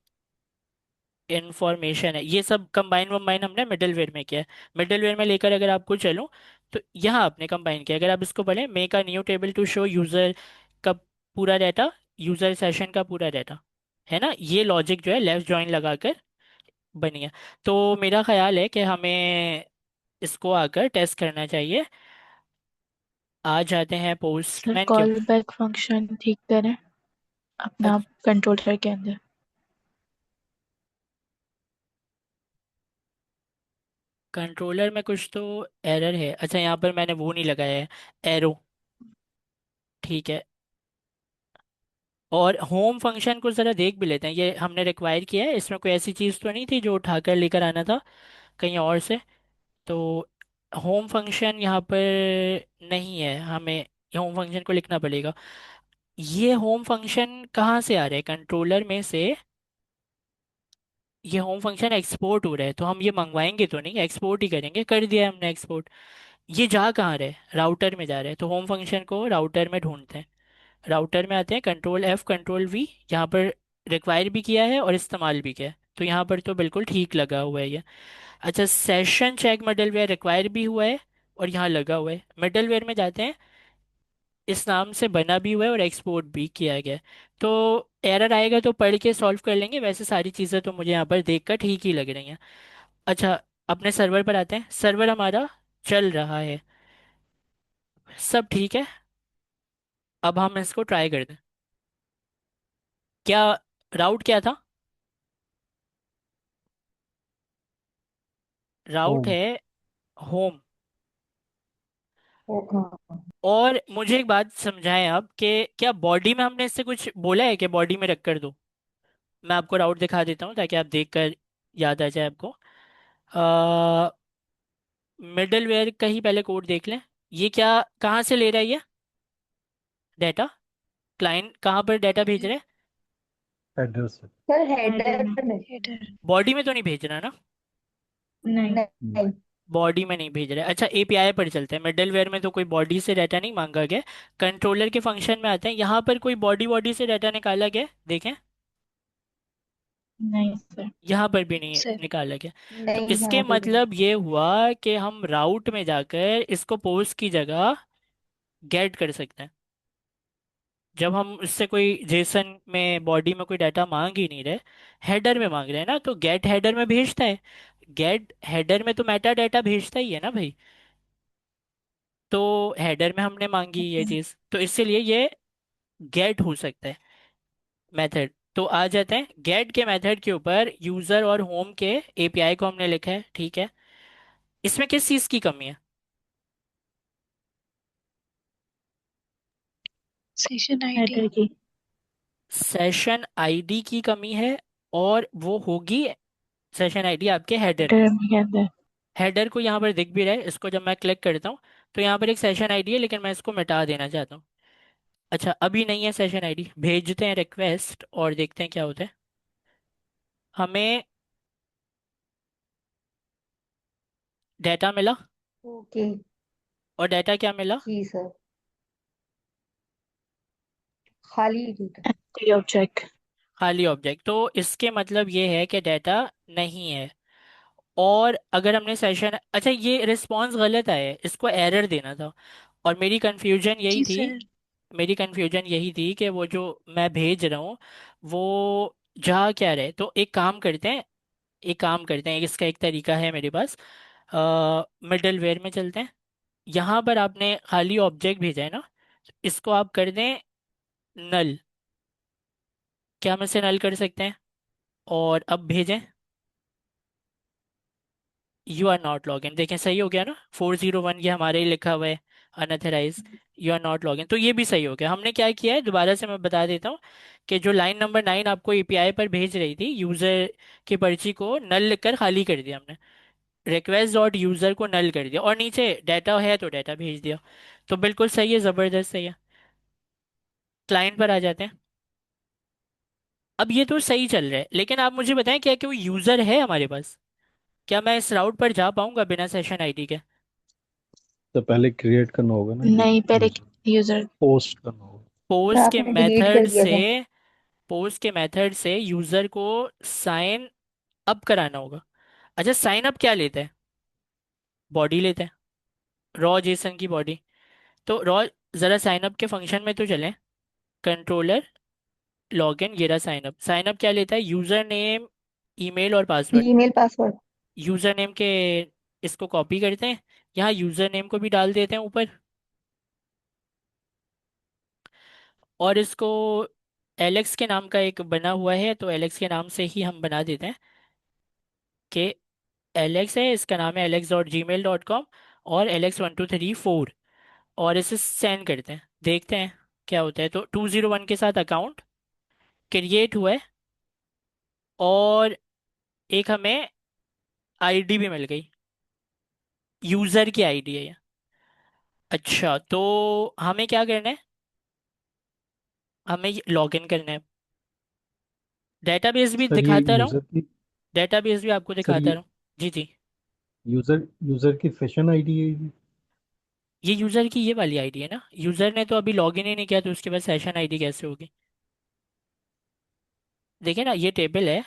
इंफॉर्मेशन है। ये सब कंबाइन वम्बाइन हमने मिडलवेयर में किया है। मिडलवेयर में लेकर अगर आपको चलूँ तो यहाँ आपने कंबाइन किया। अगर आप इसको पढ़ें, make a new table to show user का पूरा डाटा, यूजर सेशन का पूरा डाटा, है ना, ये लॉजिक जो है लेफ्ट जॉइन लगाकर बनी है। तो मेरा ख्याल है कि हमें इसको आकर टेस्ट करना चाहिए। आ जाते हैं सर पोस्टमैन के कॉल ऊपर। बैक फंक्शन ठीक करें अपना अच्छा, कंट्रोलर के अंदर। कंट्रोलर में कुछ तो एरर है। अच्छा, यहाँ पर मैंने वो नहीं लगाया है, एरो, ठीक है। और होम फंक्शन को ज़रा देख भी लेते हैं, ये हमने रिक्वायर किया है, इसमें कोई ऐसी चीज़ तो नहीं थी जो उठाकर लेकर आना था कहीं और से। तो होम फंक्शन यहाँ पर नहीं है, हमें होम फंक्शन को लिखना पड़ेगा। ये होम फंक्शन कहाँ से आ रहा है, कंट्रोलर में से। ये होम फंक्शन एक्सपोर्ट हो रहा है, तो हम ये मंगवाएंगे तो नहीं, एक्सपोर्ट ही करेंगे, कर दिया है हमने एक्सपोर्ट। ये जा कहाँ रहा है, राउटर में जा रहा है, तो होम फंक्शन को राउटर में ढूंढते हैं। राउटर में आते हैं, कंट्रोल एफ कंट्रोल वी, यहाँ पर रिक्वायर भी किया है और इस्तेमाल भी किया है, तो यहाँ पर तो बिल्कुल ठीक लगा हुआ है ये। अच्छा, सेशन चेक मिडलवेयर रिक्वायर भी हुआ है और यहाँ लगा हुआ है। मिडलवेयर में जाते हैं, इस नाम से बना भी हुआ है और एक्सपोर्ट भी किया गया है। तो एरर आएगा तो पढ़ के सॉल्व कर लेंगे, वैसे सारी चीज़ें तो मुझे यहाँ पर देख कर ठीक ही लग रही हैं। अच्छा, अपने सर्वर पर आते हैं। सर्वर हमारा चल रहा है, सब ठीक है। अब हम इसको ट्राई करते हैं। क्या राउट क्या था, राउट होम। है होम। हाँ। और मुझे एक बात समझाएं आप कि क्या बॉडी में हमने इससे कुछ बोला है कि बॉडी में रख कर दो। मैं आपको राउट दिखा देता हूँ ताकि आप देख कर याद आ जाए आपको। मिडलवेयर का ही पहले कोड देख लें। ये क्या, कहाँ से ले रहा है ये डाटा, क्लाइंट कहाँ पर डाटा भेज रहा है, एड्रेस है। सर हेडर हेडर में। में। हेडर। बॉडी में तो नहीं भेज रहा ना, नहीं। नहीं। बॉडी में नहीं भेज रहा है। अच्छा, एपीआई पर चलते हैं। मिडलवेयर में तो कोई बॉडी से डाटा नहीं मांगा गया। कंट्रोलर के फंक्शन में आते हैं, यहाँ पर कोई बॉडी बॉडी से डाटा निकाला गया देखें, नहीं सर। यहाँ पर भी नहीं सर। निकाला गया। तो नहीं इसके यहाँ पे भी नहीं। मतलब ये हुआ कि हम राउट में जाकर इसको पोस्ट की जगह गेट कर सकते हैं। जब हम उससे कोई जेसन में बॉडी में कोई डाटा मांग ही नहीं रहे, हेडर में मांग रहे हैं ना, तो गेट हेडर में भेजता है। गेट हेडर में तो मेटा डाटा भेजता ही है ना भाई, तो हेडर में हमने मांगी ये चीज़, तो इसीलिए ये गेट हो सकता है मेथड। तो आ जाते हैं गेट के मेथड के ऊपर। यूज़र और होम के एपीआई को हमने लिखा है, ठीक है। इसमें किस चीज़ की कमी है, सेशन आईडी। हेडर की। सेशन आईडी की कमी है, और वो होगी सेशन आईडी आपके हेडर में। हेडर में क्या है? हेडर को यहाँ पर दिख भी रहा है, इसको जब मैं क्लिक करता हूँ तो यहाँ पर एक सेशन आईडी है, लेकिन मैं इसको मिटा देना चाहता हूँ। अच्छा, अभी नहीं है सेशन आईडी, भेजते हैं रिक्वेस्ट और देखते हैं क्या होता है। हमें डाटा मिला, ओके। और डाटा क्या मिला? जी सर। खाली एम्प्टी ऑब्जेक्ट। खाली ऑब्जेक्ट। तो इसके मतलब ये है कि डाटा नहीं है। और अगर हमने सेशन, अच्छा ये रिस्पॉन्स गलत आया है, इसको एरर देना था। और जी सर। मेरी कंफ्यूजन यही थी कि वो जो मैं भेज रहा हूँ वो जा क्या रहे। तो एक काम करते हैं, इसका एक तरीका है मेरे पास। मिडल वेयर में चलते हैं। यहाँ पर आपने खाली ऑब्जेक्ट भेजा है ना, इसको आप कर दें नल। क्या हम इसे नल कर सकते हैं? और अब भेजें you are not log in. देखें सही हो गया ना, 401 ये हमारे ही लिखा हुआ है, unauthorize. You are not log in, तो ये भी सही हो गया। हमने क्या किया है, दोबारा से मैं बता देता हूँ कि जो लाइन नंबर 9 आपको एपीआई पर भेज रही थी, यूजर की पर्ची को नल लिखकर खाली कर दिया हमने। रिक्वेस्ट डॉट यूजर को नल कर दिया, और नीचे डाटा है तो डाटा भेज दिया। तो बिल्कुल सही है, ज़बरदस्त सही है। क्लाइंट पर आ जाते हैं। अब ये तो सही चल रहा है, लेकिन आप मुझे बताएं क्या कोई यूजर है हमारे पास? क्या मैं इस राउट पर जा पाऊंगा बिना सेशन आईडी के? तो पहले क्रिएट करना होगा ना नहीं, पहले यूजर, यूजर। पोस्ट करना होगा। पोस्ट के आपने डिलीट कर मेथड दिया से था। पोस्ट के मेथड से यूजर को साइन अप कराना होगा। अच्छा, साइन अप क्या लेता है? बॉडी लेता है, रॉ जेसन की बॉडी। तो रॉ, जरा साइन अप के फंक्शन में तो चलें। कंट्रोलर लॉगिन, ये रहा साइन अप। साइन अप क्या लेता है? यूजर नेम, ईमेल और password. Email password. User name के, इसको कॉपी करते हैं, यहाँ यूजर नेम को भी डाल देते हैं ऊपर, और इसको एलेक्स के नाम का एक बना हुआ है, तो एलेक्स के नाम से ही हम बना देते हैं कि एलेक्स है, इसका नाम है alex.gmail.com, और alex1234, और इसे सेंड करते हैं, देखते हैं क्या होता है। तो 201 के साथ अकाउंट क्रिएट हुआ है, और एक हमें आईडी भी मिल गई, यूज़र की आईडी है ये। अच्छा, तो हमें क्या करना है? हमें लॉगिन करना है। डेटाबेस भी सर ये दिखाता रहूँ? यूजर की डेटाबेस भी आपको सर दिखाता ये रहूँ? जी जी। यूजर यूजर की सेशन आईडी है ये। ये यूज़र की ये वाली आईडी है ना, यूज़र ने तो अभी लॉगिन ही नहीं किया, तो उसके बाद सेशन आईडी कैसे होगी? देखिए ना, ये टेबल है,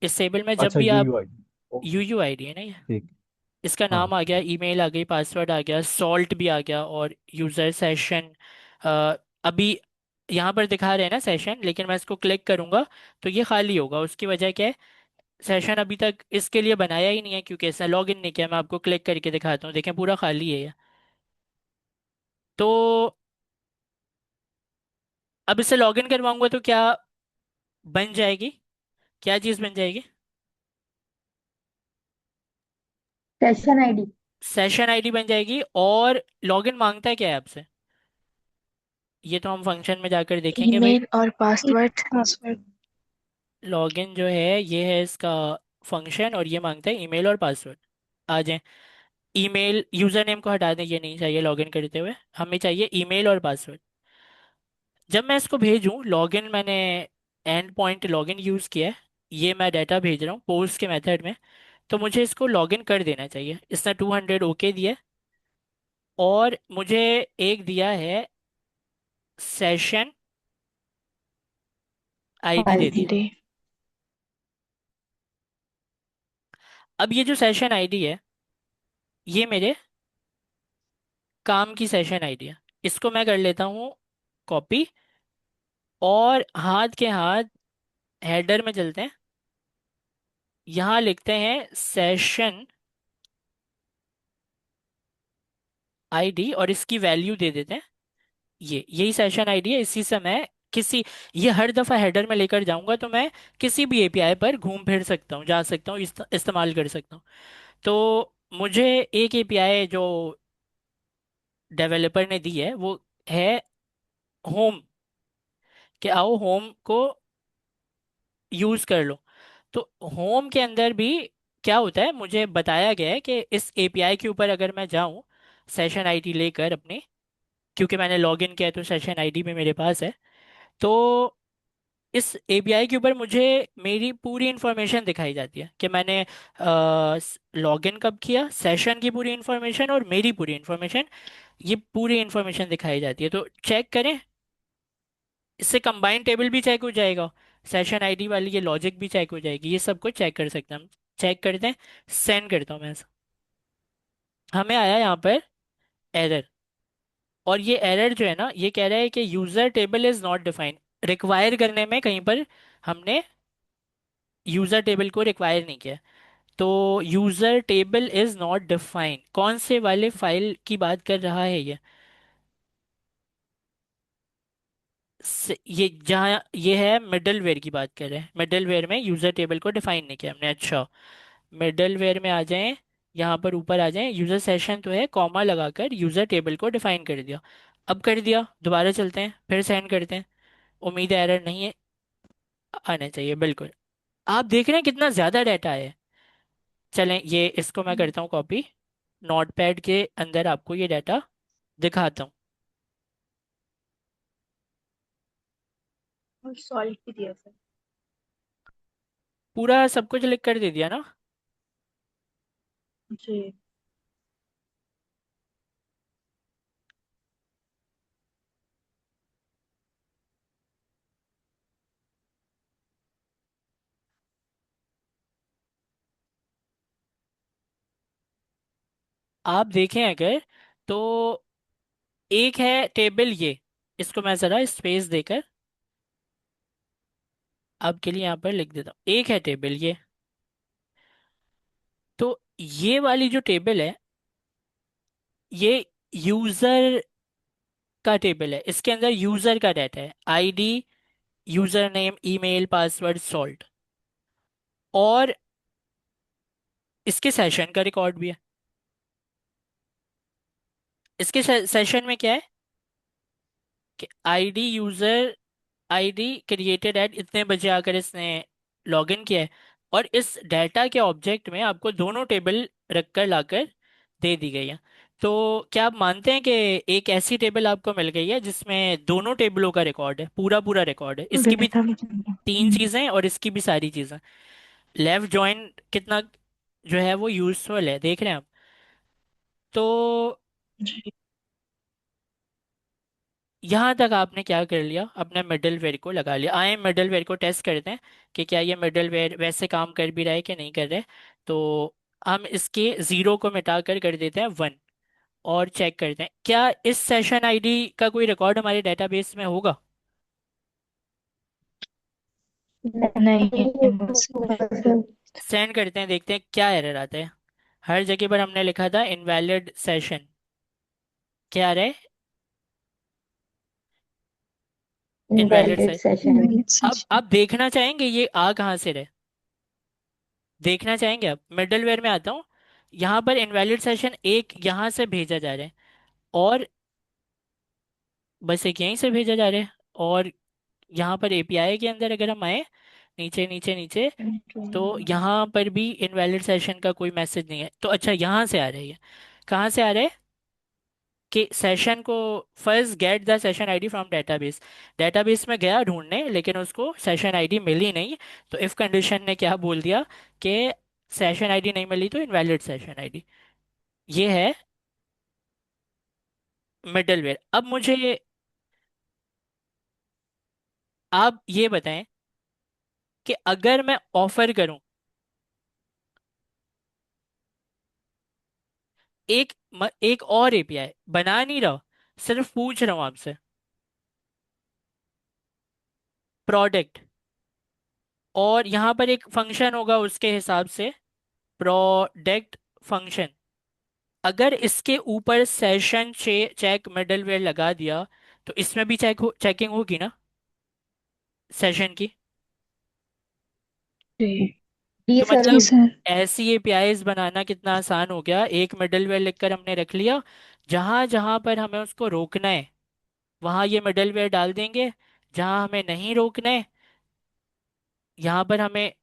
इस टेबल में जब अच्छा, भी आप, UUI. U okay. U I D है ना ये। ठीक। इसका हाँ। नाम आ गया, ईमेल आ गई, पासवर्ड आ गया, सॉल्ट भी आ गया, और यूज़र सेशन। अभी यहाँ पर दिखा रहे हैं ना सेशन, लेकिन मैं इसको क्लिक करूँगा तो ये खाली होगा। उसकी वजह क्या है? सेशन अभी तक इसके लिए बनाया ही नहीं है, क्योंकि इसने लॉग इन नहीं किया। मैं आपको क्लिक करके दिखाता हूँ, देखें पूरा खाली है ये। तो अब इसे लॉग इन करवाऊंगा तो क्या बन जाएगी? क्या चीज़ बन जाएगी? Session ID. सेशन आईडी बन जाएगी। और लॉगिन मांगता है क्या है आपसे? ये तो हम फंक्शन में जाकर देखेंगे भाई। ईमेल और पासवर्ड। पासवर्ड। लॉगिन जो है ये है इसका फंक्शन, और ये मांगता है ईमेल और पासवर्ड। आ जाए, ईमेल यूज़र नेम को हटा दें, ये नहीं चाहिए लॉगिन करते हुए, हमें चाहिए ईमेल और पासवर्ड। जब मैं इसको भेजूँ लॉगिन, मैंने एंड पॉइंट लॉगिन यूज़ किया है, ये मैं डाटा भेज रहा हूँ पोस्ट के मेथड में, तो मुझे इसको लॉगिन कर देना चाहिए। इसने 200 ओके दिया है, और मुझे एक दिया है सेशन आईडी दे दी है। आईडी। अब ये जो सेशन आईडी है, ये मेरे काम की सेशन आईडी है। इसको मैं कर लेता हूँ कॉपी, और हाथ के हाथ हेडर में चलते हैं, यहाँ लिखते हैं सेशन आईडी, और इसकी वैल्यू दे देते हैं। ये यही सेशन आईडी है, इसी से मैं किसी, ये हर दफ़ा हेडर में लेकर जाऊंगा तो मैं किसी भी एपीआई पर घूम फिर सकता हूँ, जा सकता हूँ, इस्तेमाल कर सकता हूँ। तो मुझे एक एपीआई जो डेवलपर ने दी है वो है होम, कि आओ होम को यूज कर लो। तो होम के अंदर भी क्या होता है, मुझे बताया गया है कि इस एपीआई के ऊपर अगर मैं जाऊं सेशन आईडी लेकर अपनी, क्योंकि मैंने लॉगिन किया है तो सेशन आईडी भी मेरे पास है, तो इस एपीआई के ऊपर मुझे मेरी पूरी इंफॉर्मेशन दिखाई जाती है कि मैंने लॉगिन कब किया, सेशन की पूरी इंफॉर्मेशन और मेरी पूरी इंफॉर्मेशन, ये पूरी इंफॉर्मेशन दिखाई जाती है। तो चेक करें, इससे कंबाइन टेबल भी चेक हो जाएगा, सेशन आईडी वाली ये लॉजिक भी चेक हो जाएगी, ये सब कुछ चेक कर सकते हैं हम। चेक करते हैं, सेंड करता हूँ मैं ऐसा। हमें आया यहाँ पर एरर, और ये एरर जो है ना, ये कह रहा है कि user table is not defined. Require करने में कहीं पर हमने यूजर टेबल को रिक्वायर नहीं किया। तो user table is not defined, कौन से वाले फाइल की बात कर रहा है ये? ये जहाँ ये है मिडलवेयर की बात कर रहे हैं, मिडलवेयर में यूजर टेबल को डिफाइन नहीं किया हमने। अच्छा, मिडलवेयर में आ जाएं, यहाँ पर ऊपर आ जाएं, यूजर सेशन तो है, कॉमा लगाकर यूजर टेबल को डिफाइन कर दिया। अब कर दिया, दोबारा चलते हैं, फिर सेंड करते हैं। उम्मीद है एरर नहीं है, आना चाहिए बिल्कुल। आप देख रहे हैं कितना ज्यादा डाटा है। चलें, ये इसको मैं करता हूँ कॉपी, नोटपैड के अंदर आपको ये डाटा दिखाता हूँ। और सॉल्व भी दिया सर। पूरा सब कुछ लिख कर दे दिया ना? जी। आप देखें अगर, तो एक है टेबल ये, इसको मैं ज़रा स्पेस देकर आपके लिए यहाँ पर लिख देता हूँ, एक है टेबल ये। तो ये वाली जो टेबल है, ये यूज़र का टेबल है, इसके अंदर यूज़र का डाटा है, ID, user name, email, password, salt, और इसके सेशन का रिकॉर्ड भी है। इसके सेशन में क्या है कि ID, user ID created at इतने बजे आकर इसने लॉगिन किया है, और इस डाटा के ऑब्जेक्ट में आपको दोनों टेबल रखकर लाकर दे दी गई है। तो क्या आप मानते हैं कि एक ऐसी टेबल आपको मिल गई है जिसमें दोनों टेबलों का रिकॉर्ड है, पूरा पूरा रिकॉर्ड है, इसकी भी तीन चीजें और इसकी भी सारी चीजें। लेफ्ट जॉइन कितना जो है वो यूजफुल है, देख रहे हैं आप? तो जी। यहाँ तक आपने क्या कर लिया, अपने मिडलवेयर को लगा लिया। आए मिडलवेयर को टेस्ट करते हैं कि क्या ये मिडलवेयर वैसे काम कर भी रहा है कि नहीं कर रहे। तो हम इसके जीरो को मिटा कर देते हैं वन, और चेक करते हैं क्या इस सेशन आईडी का कोई रिकॉर्ड हमारे डेटाबेस में होगा। नहीं सेंड करते हैं, देखते हैं क्या एरर आता है। हर जगह पर हमने लिखा था इनवैलिड सेशन, क्या आ रहा है? Invalid invalid session. Session. Valid अब सेशन। आप देखना चाहेंगे ये आ कहाँ से रहे? देखना चाहेंगे आप? मिडलवेयर में आता हूँ, यहाँ पर इनवैलिड सेशन एक यहाँ से भेजा जा रहा है, और बस एक यहीं से भेजा जा रहा है। और यहाँ पर एपीआई के अंदर अगर हम आए, नीचे नीचे नीचे, तो यहाँ पर भी इनवैलिड सेशन का कोई मैसेज नहीं है। तो अच्छा, यहाँ से आ रही है, कहाँ से आ रहा है कि सेशन को first get the session ID from database. Database में गया ढूंढने, लेकिन उसको सेशन आईडी मिली नहीं। तो इफ कंडीशन ने क्या बोल दिया कि सेशन आईडी नहीं मिली तो इनवैलिड सेशन आईडी। ये है मिडलवेयर। अब मुझे आप ये बताएं कि अगर मैं ऑफर करूं एक और एपीआई, बना नहीं रहा, सिर्फ पूछ रहा हूं आपसे, प्रोडक्ट, और यहाँ पर एक फंक्शन होगा उसके हिसाब से, प्रोडक्ट फंक्शन, अगर इसके ऊपर सेशन चेक मिडलवेयर लगा दिया, तो इसमें भी चेकिंग होगी ना सेशन की? जी। जी तो सर। जी मतलब सर। ऐसी एपीआईज बनाना कितना आसान हो गया, एक मिडलवेयर लिखकर हमने रख लिया, जहां जहां पर हमें उसको रोकना है वहाँ ये मिडलवेयर डाल देंगे। जहाँ हमें नहीं रोकना है, यहाँ पर हमें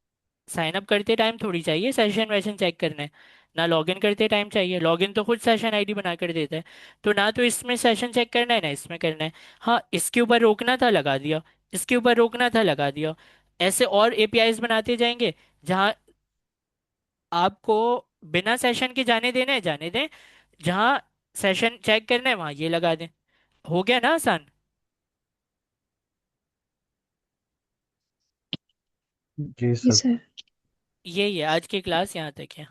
साइन अप करते टाइम थोड़ी चाहिए सेशन वेशन चेक करना है, ना लॉगिन करते टाइम चाहिए। लॉगिन तो खुद सेशन आईडी बना कर देता है। तो ना तो इसमें सेशन चेक करना है ना इसमें करना है। हाँ, इसके ऊपर रोकना था लगा दिया, इसके ऊपर रोकना था लगा दिया। ऐसे और एपीआईज बनाते जाएंगे। जहाँ आपको बिना सेशन के जाने देना है जाने दें, जहाँ सेशन चेक करना है वहाँ ये लगा दें। हो गया ना आसान। जी जी सर। सर। यही है आज की क्लास, यहाँ तक है।